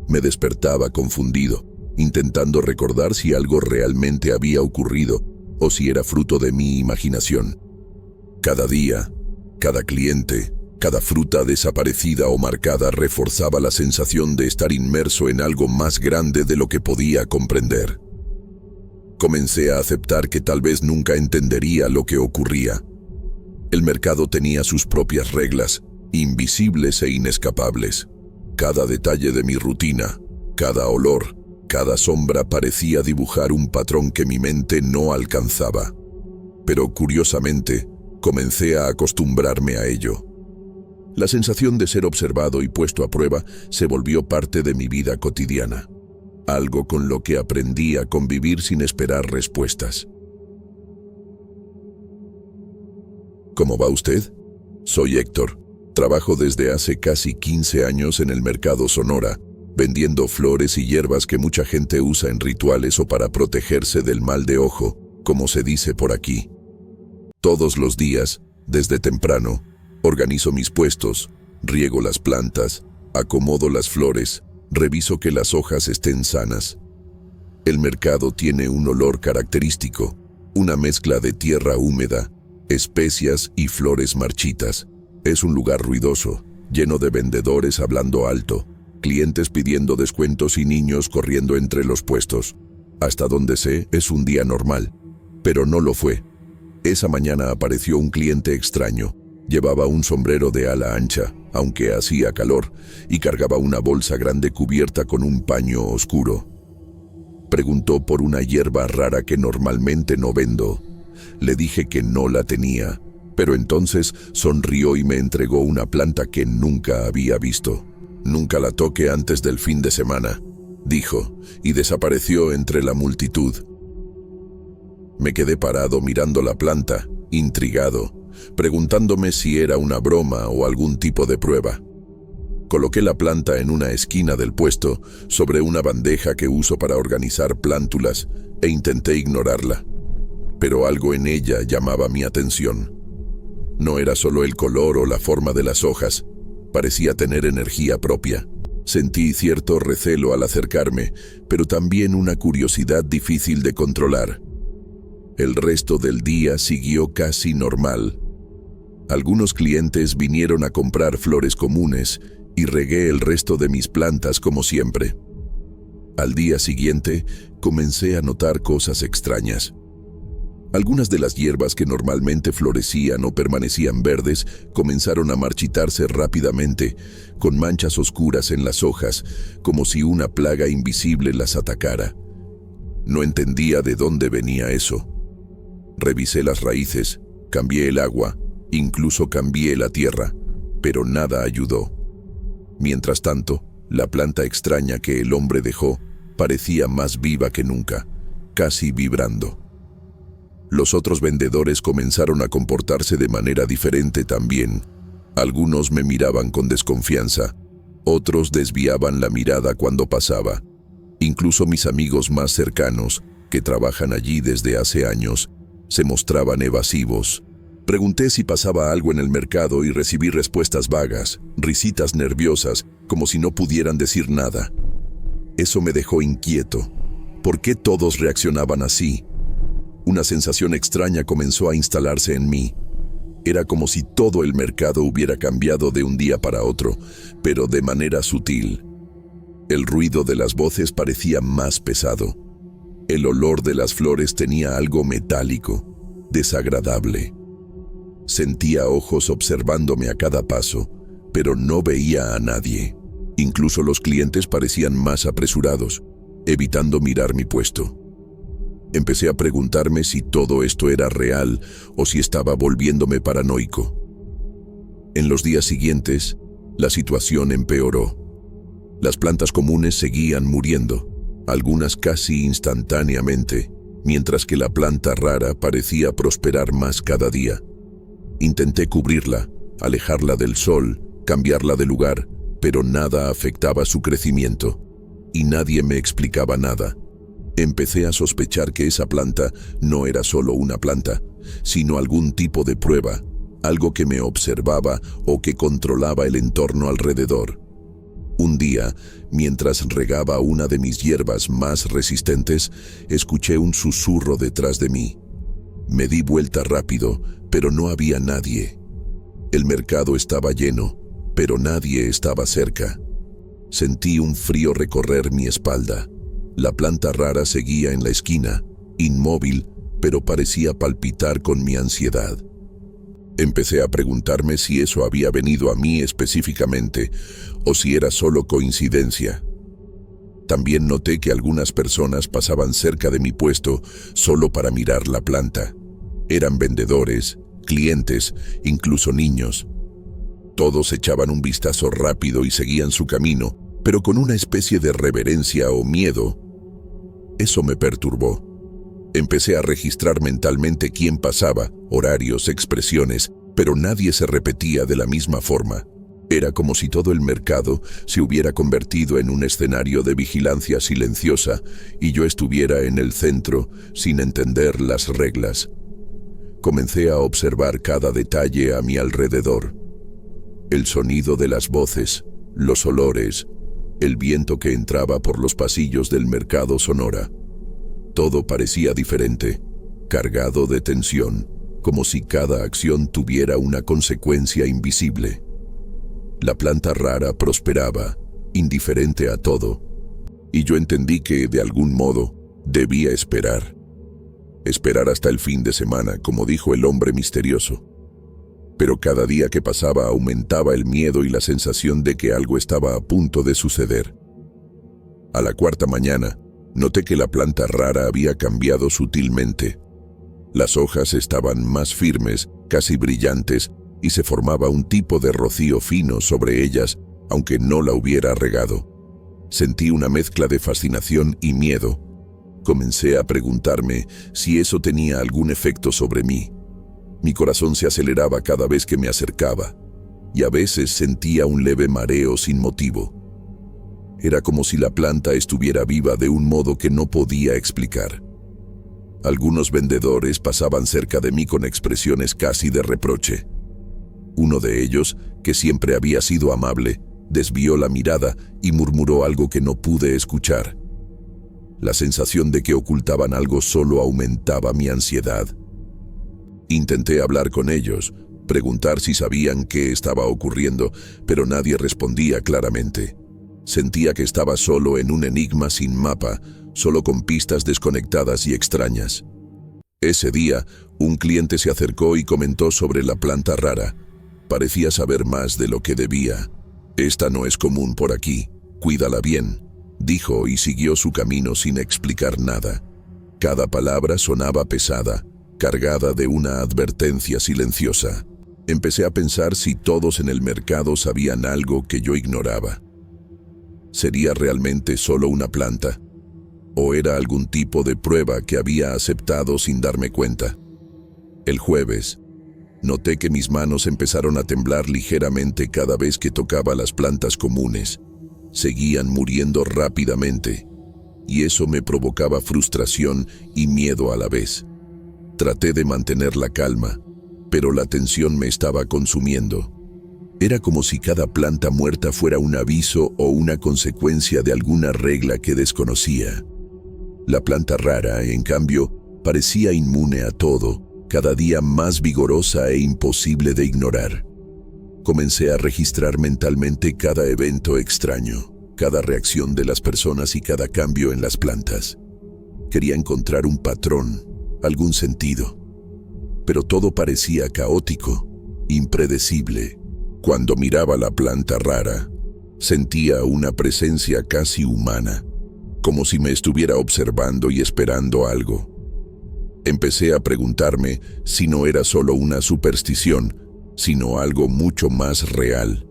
Me despertaba confundido, intentando recordar si algo realmente había ocurrido o si era fruto de mi imaginación. Cada día, cada cliente, cada fruta desaparecida o marcada reforzaba la sensación de estar inmerso en algo más grande de lo que podía comprender. Comencé a aceptar que tal vez nunca entendería lo que ocurría. El mercado tenía sus propias reglas, invisibles e inescapables. Cada detalle de mi rutina, cada olor, cada sombra parecía dibujar un patrón que mi mente no alcanzaba. Pero curiosamente, comencé a acostumbrarme a ello. La sensación de ser observado y puesto a prueba se volvió parte de mi vida cotidiana. Algo con lo que aprendí a convivir sin esperar respuestas. ¿Cómo va usted? Soy Héctor. Trabajo desde hace casi 15 años en el mercado Sonora, vendiendo flores y hierbas que mucha gente usa en rituales o para protegerse del mal de ojo, como se dice por aquí. Todos los días, desde temprano, organizo mis puestos, riego las plantas, acomodo las flores, reviso que las hojas estén sanas. El mercado tiene un olor característico, una mezcla de tierra húmeda, especias y flores marchitas. Es un lugar ruidoso, lleno de vendedores hablando alto, clientes pidiendo descuentos y niños corriendo entre los puestos. Hasta donde sé, es un día normal, pero no lo fue. Esa mañana apareció un cliente extraño. Llevaba un sombrero de ala ancha, aunque hacía calor, y cargaba una bolsa grande cubierta con un paño oscuro. Preguntó por una hierba rara que normalmente no vendo. Le dije que no la tenía, pero entonces sonrió y me entregó una planta que nunca había visto. «Nunca la toque antes del fin de semana», dijo, y desapareció entre la multitud. Me quedé parado mirando la planta, intrigado, preguntándome si era una broma o algún tipo de prueba. Coloqué la planta en una esquina del puesto, sobre una bandeja que uso para organizar plántulas, e intenté ignorarla. Pero algo en ella llamaba mi atención. No era solo el color o la forma de las hojas, parecía tener energía propia. Sentí cierto recelo al acercarme, pero también una curiosidad difícil de controlar. El resto del día siguió casi normal. Algunos clientes vinieron a comprar flores comunes y regué el resto de mis plantas como siempre. Al día siguiente, comencé a notar cosas extrañas. Algunas de las hierbas que normalmente florecían o permanecían verdes comenzaron a marchitarse rápidamente, con manchas oscuras en las hojas, como si una plaga invisible las atacara. No entendía de dónde venía eso. Revisé las raíces, cambié el agua, incluso cambié la tierra, pero nada ayudó. Mientras tanto, la planta extraña que el hombre dejó parecía más viva que nunca, casi vibrando. Los otros vendedores comenzaron a comportarse de manera diferente también. Algunos me miraban con desconfianza, otros desviaban la mirada cuando pasaba. Incluso mis amigos más cercanos, que trabajan allí desde hace años, se mostraban evasivos. Pregunté si pasaba algo en el mercado y recibí respuestas vagas, risitas nerviosas, como si no pudieran decir nada. Eso me dejó inquieto. ¿Por qué todos reaccionaban así? Una sensación extraña comenzó a instalarse en mí. Era como si todo el mercado hubiera cambiado de un día para otro, pero de manera sutil. El ruido de las voces parecía más pesado. El olor de las flores tenía algo metálico, desagradable. Sentía ojos observándome a cada paso, pero no veía a nadie. Incluso los clientes parecían más apresurados, evitando mirar mi puesto. Empecé a preguntarme si todo esto era real o si estaba volviéndome paranoico. En los días siguientes, la situación empeoró. Las plantas comunes seguían muriendo, algunas casi instantáneamente, mientras que la planta rara parecía prosperar más cada día. Intenté cubrirla, alejarla del sol, cambiarla de lugar, pero nada afectaba su crecimiento, y nadie me explicaba nada. Empecé a sospechar que esa planta no era solo una planta, sino algún tipo de prueba, algo que me observaba o que controlaba el entorno alrededor. Un día, mientras regaba una de mis hierbas más resistentes, escuché un susurro detrás de mí. Me di vuelta rápido, pero no había nadie. El mercado estaba lleno, pero nadie estaba cerca. Sentí un frío recorrer mi espalda. La planta rara seguía en la esquina, inmóvil, pero parecía palpitar con mi ansiedad. Empecé a preguntarme si eso había venido a mí específicamente o si era solo coincidencia. También noté que algunas personas pasaban cerca de mi puesto solo para mirar la planta. Eran vendedores, clientes, incluso niños. Todos echaban un vistazo rápido y seguían su camino, pero con una especie de reverencia o miedo. Eso me perturbó. Empecé a registrar mentalmente quién pasaba, horarios, expresiones, pero nadie se repetía de la misma forma. Era como si todo el mercado se hubiera convertido en un escenario de vigilancia silenciosa y yo estuviera en el centro sin entender las reglas. Comencé a observar cada detalle a mi alrededor. El sonido de las voces, los olores, el viento que entraba por los pasillos del mercado Sonora. Todo parecía diferente, cargado de tensión, como si cada acción tuviera una consecuencia invisible. La planta rara prosperaba, indiferente a todo, y yo entendí que, de algún modo, debía esperar. Esperar hasta el fin de semana, como dijo el hombre misterioso. Pero cada día que pasaba aumentaba el miedo y la sensación de que algo estaba a punto de suceder. A la cuarta mañana, noté que la planta rara había cambiado sutilmente. Las hojas estaban más firmes, casi brillantes, y se formaba un tipo de rocío fino sobre ellas, aunque no la hubiera regado. Sentí una mezcla de fascinación y miedo. Comencé a preguntarme si eso tenía algún efecto sobre mí. Mi corazón se aceleraba cada vez que me acercaba, y a veces sentía un leve mareo sin motivo. Era como si la planta estuviera viva de un modo que no podía explicar. Algunos vendedores pasaban cerca de mí con expresiones casi de reproche. Uno de ellos, que siempre había sido amable, desvió la mirada y murmuró algo que no pude escuchar. La sensación de que ocultaban algo solo aumentaba mi ansiedad. Intenté hablar con ellos, preguntar si sabían qué estaba ocurriendo, pero nadie respondía claramente. Sentía que estaba solo en un enigma sin mapa, solo con pistas desconectadas y extrañas. Ese día, un cliente se acercó y comentó sobre la planta rara. Parecía saber más de lo que debía. «Esta no es común por aquí, cuídala bien», dijo y siguió su camino sin explicar nada. Cada palabra sonaba pesada, cargada de una advertencia silenciosa. Empecé a pensar si todos en el mercado sabían algo que yo ignoraba. ¿Sería realmente solo una planta? ¿O era algún tipo de prueba que había aceptado sin darme cuenta? El jueves, noté que mis manos empezaron a temblar ligeramente cada vez que tocaba las plantas comunes. Seguían muriendo rápidamente, y eso me provocaba frustración y miedo a la vez. Traté de mantener la calma, pero la tensión me estaba consumiendo. Era como si cada planta muerta fuera un aviso o una consecuencia de alguna regla que desconocía. La planta rara, en cambio, parecía inmune a todo, cada día más vigorosa e imposible de ignorar. Comencé a registrar mentalmente cada evento extraño, cada reacción de las personas y cada cambio en las plantas. Quería encontrar un patrón, algún sentido. Pero todo parecía caótico, impredecible. Cuando miraba la planta rara, sentía una presencia casi humana, como si me estuviera observando y esperando algo. Empecé a preguntarme si no era solo una superstición, sino algo mucho más real,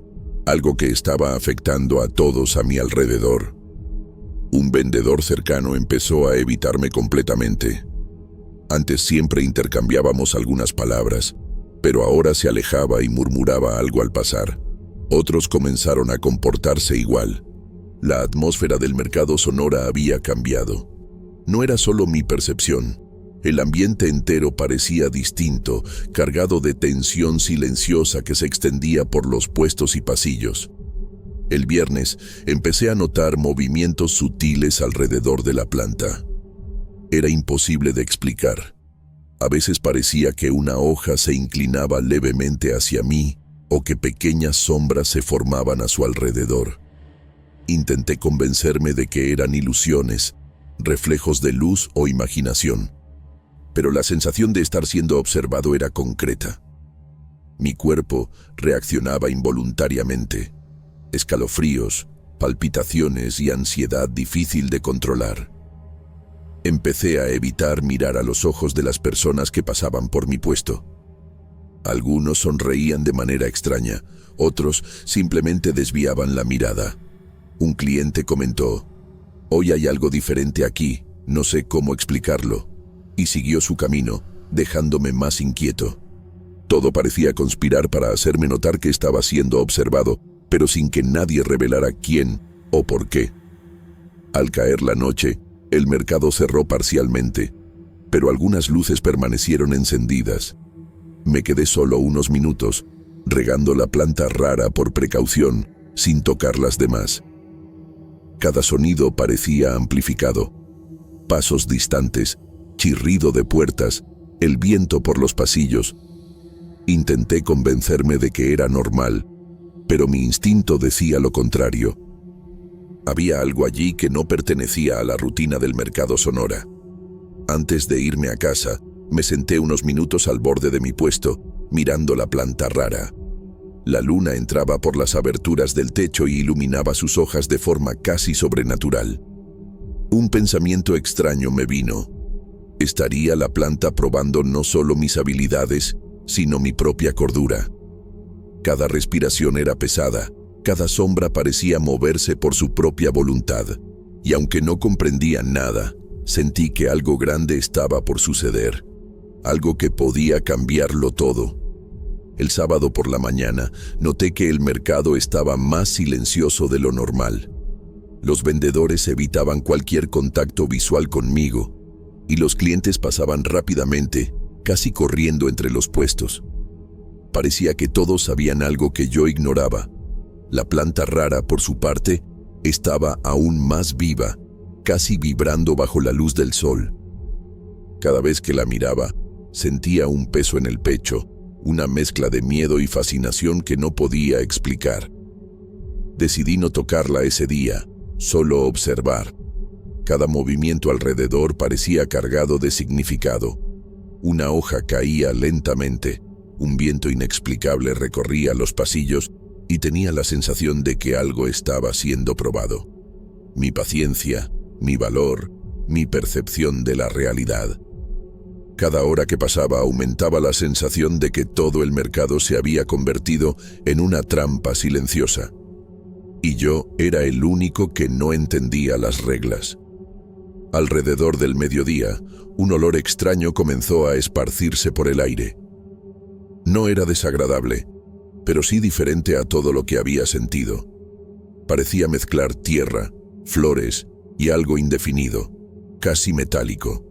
algo que estaba afectando a todos a mi alrededor. Un vendedor cercano empezó a evitarme completamente. Antes siempre intercambiábamos algunas palabras, pero ahora se alejaba y murmuraba algo al pasar. Otros comenzaron a comportarse igual. La atmósfera del mercado Sonora había cambiado. No era solo mi percepción. El ambiente entero parecía distinto, cargado de tensión silenciosa que se extendía por los puestos y pasillos. El viernes empecé a notar movimientos sutiles alrededor de la planta. Era imposible de explicar. A veces parecía que una hoja se inclinaba levemente hacia mí o que pequeñas sombras se formaban a su alrededor. Intenté convencerme de que eran ilusiones, reflejos de luz o imaginación, pero la sensación de estar siendo observado era concreta. Mi cuerpo reaccionaba involuntariamente. Escalofríos, palpitaciones y ansiedad difícil de controlar. Empecé a evitar mirar a los ojos de las personas que pasaban por mi puesto. Algunos sonreían de manera extraña, otros simplemente desviaban la mirada. Un cliente comentó: «Hoy hay algo diferente aquí, no sé cómo explicarlo», y siguió su camino, dejándome más inquieto. Todo parecía conspirar para hacerme notar que estaba siendo observado, pero sin que nadie revelara quién o por qué. Al caer la noche, el mercado cerró parcialmente, pero algunas luces permanecieron encendidas. Me quedé solo unos minutos, regando la planta rara por precaución, sin tocar las demás. Cada sonido parecía amplificado. Pasos distantes, chirrido de puertas, el viento por los pasillos. Intenté convencerme de que era normal, pero mi instinto decía lo contrario. Había algo allí que no pertenecía a la rutina del mercado Sonora. Antes de irme a casa, me senté unos minutos al borde de mi puesto, mirando la planta rara. La luna entraba por las aberturas del techo y iluminaba sus hojas de forma casi sobrenatural. Un pensamiento extraño me vino. ¿Estaría la planta probando no solo mis habilidades, sino mi propia cordura? Cada respiración era pesada. Cada sombra parecía moverse por su propia voluntad, y aunque no comprendía nada, sentí que algo grande estaba por suceder, algo que podía cambiarlo todo. El sábado por la mañana, noté que el mercado estaba más silencioso de lo normal. Los vendedores evitaban cualquier contacto visual conmigo, y los clientes pasaban rápidamente, casi corriendo entre los puestos. Parecía que todos sabían algo que yo ignoraba. La planta rara, por su parte, estaba aún más viva, casi vibrando bajo la luz del sol. Cada vez que la miraba, sentía un peso en el pecho, una mezcla de miedo y fascinación que no podía explicar. Decidí no tocarla ese día, solo observar. Cada movimiento alrededor parecía cargado de significado. Una hoja caía lentamente, un viento inexplicable recorría los pasillos y tenía la sensación de que algo estaba siendo probado. Mi paciencia, mi valor, mi percepción de la realidad. Cada hora que pasaba aumentaba la sensación de que todo el mercado se había convertido en una trampa silenciosa. Y yo era el único que no entendía las reglas. Alrededor del mediodía, un olor extraño comenzó a esparcirse por el aire. No era desagradable, pero sí diferente a todo lo que había sentido. Parecía mezclar tierra, flores y algo indefinido, casi metálico.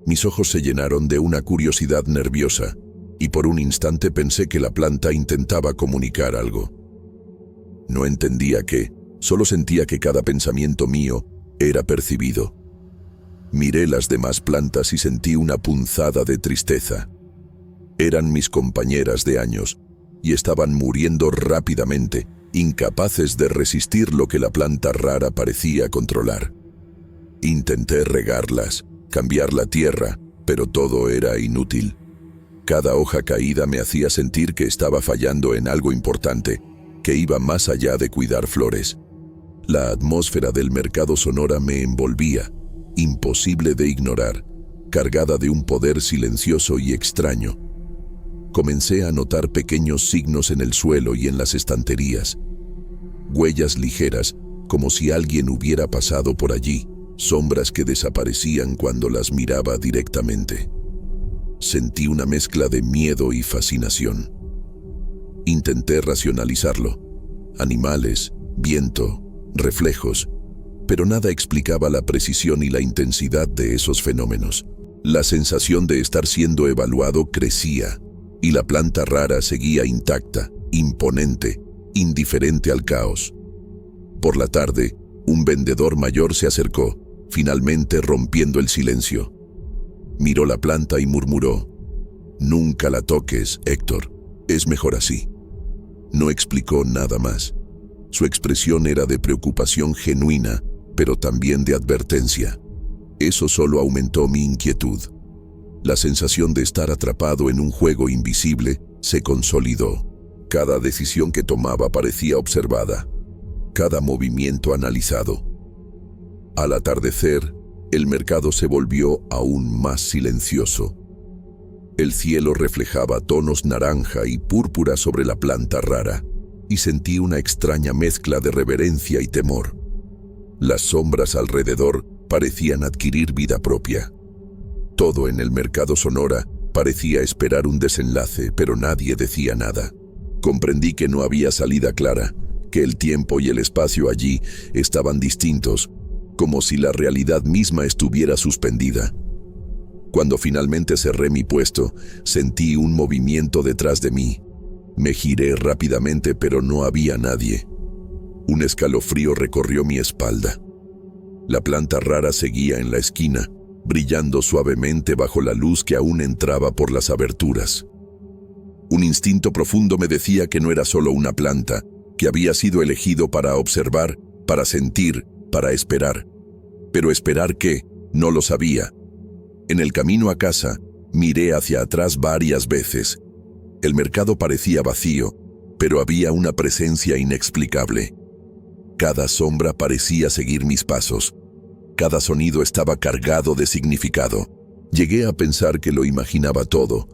Mis ojos se llenaron de una curiosidad nerviosa, y por un instante pensé que la planta intentaba comunicar algo. No entendía qué, solo sentía que cada pensamiento mío era percibido. Miré las demás plantas y sentí una punzada de tristeza. Eran mis compañeras de años, y estaban muriendo rápidamente, incapaces de resistir lo que la planta rara parecía controlar. Intenté regarlas, cambiar la tierra, pero todo era inútil. Cada hoja caída me hacía sentir que estaba fallando en algo importante, que iba más allá de cuidar flores. La atmósfera del mercado Sonora me envolvía, imposible de ignorar, cargada de un poder silencioso y extraño. Comencé a notar pequeños signos en el suelo y en las estanterías. Huellas ligeras, como si alguien hubiera pasado por allí, sombras que desaparecían cuando las miraba directamente. Sentí una mezcla de miedo y fascinación. Intenté racionalizarlo. Animales, viento, reflejos, pero nada explicaba la precisión y la intensidad de esos fenómenos. La sensación de estar siendo evaluado crecía, y la planta rara seguía intacta, imponente, indiferente al caos. Por la tarde, un vendedor mayor se acercó, finalmente rompiendo el silencio. Miró la planta y murmuró: «Nunca la toques, Héctor, es mejor así». No explicó nada más. Su expresión era de preocupación genuina, pero también de advertencia. Eso solo aumentó mi inquietud. La sensación de estar atrapado en un juego invisible se consolidó. Cada decisión que tomaba parecía observada, cada movimiento analizado. Al atardecer, el mercado se volvió aún más silencioso. El cielo reflejaba tonos naranja y púrpura sobre la planta rara, y sentí una extraña mezcla de reverencia y temor. Las sombras alrededor parecían adquirir vida propia. Todo en el mercado Sonora parecía esperar un desenlace, pero nadie decía nada. Comprendí que no había salida clara, que el tiempo y el espacio allí estaban distintos, como si la realidad misma estuviera suspendida. Cuando finalmente cerré mi puesto, sentí un movimiento detrás de mí. Me giré rápidamente, pero no había nadie. Un escalofrío recorrió mi espalda. La planta rara seguía en la esquina, brillando suavemente bajo la luz que aún entraba por las aberturas. Un instinto profundo me decía que no era solo una planta, que había sido elegido para observar, para sentir, para esperar. Pero ¿esperar qué? No lo sabía. En el camino a casa, miré hacia atrás varias veces. El mercado parecía vacío, pero había una presencia inexplicable. Cada sombra parecía seguir mis pasos. Cada sonido estaba cargado de significado. Llegué a pensar que lo imaginaba todo,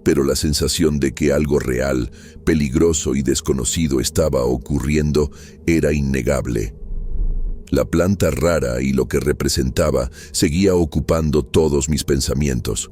pero la sensación de que algo real, peligroso y desconocido estaba ocurriendo era innegable. La planta rara y lo que representaba seguía ocupando todos mis pensamientos.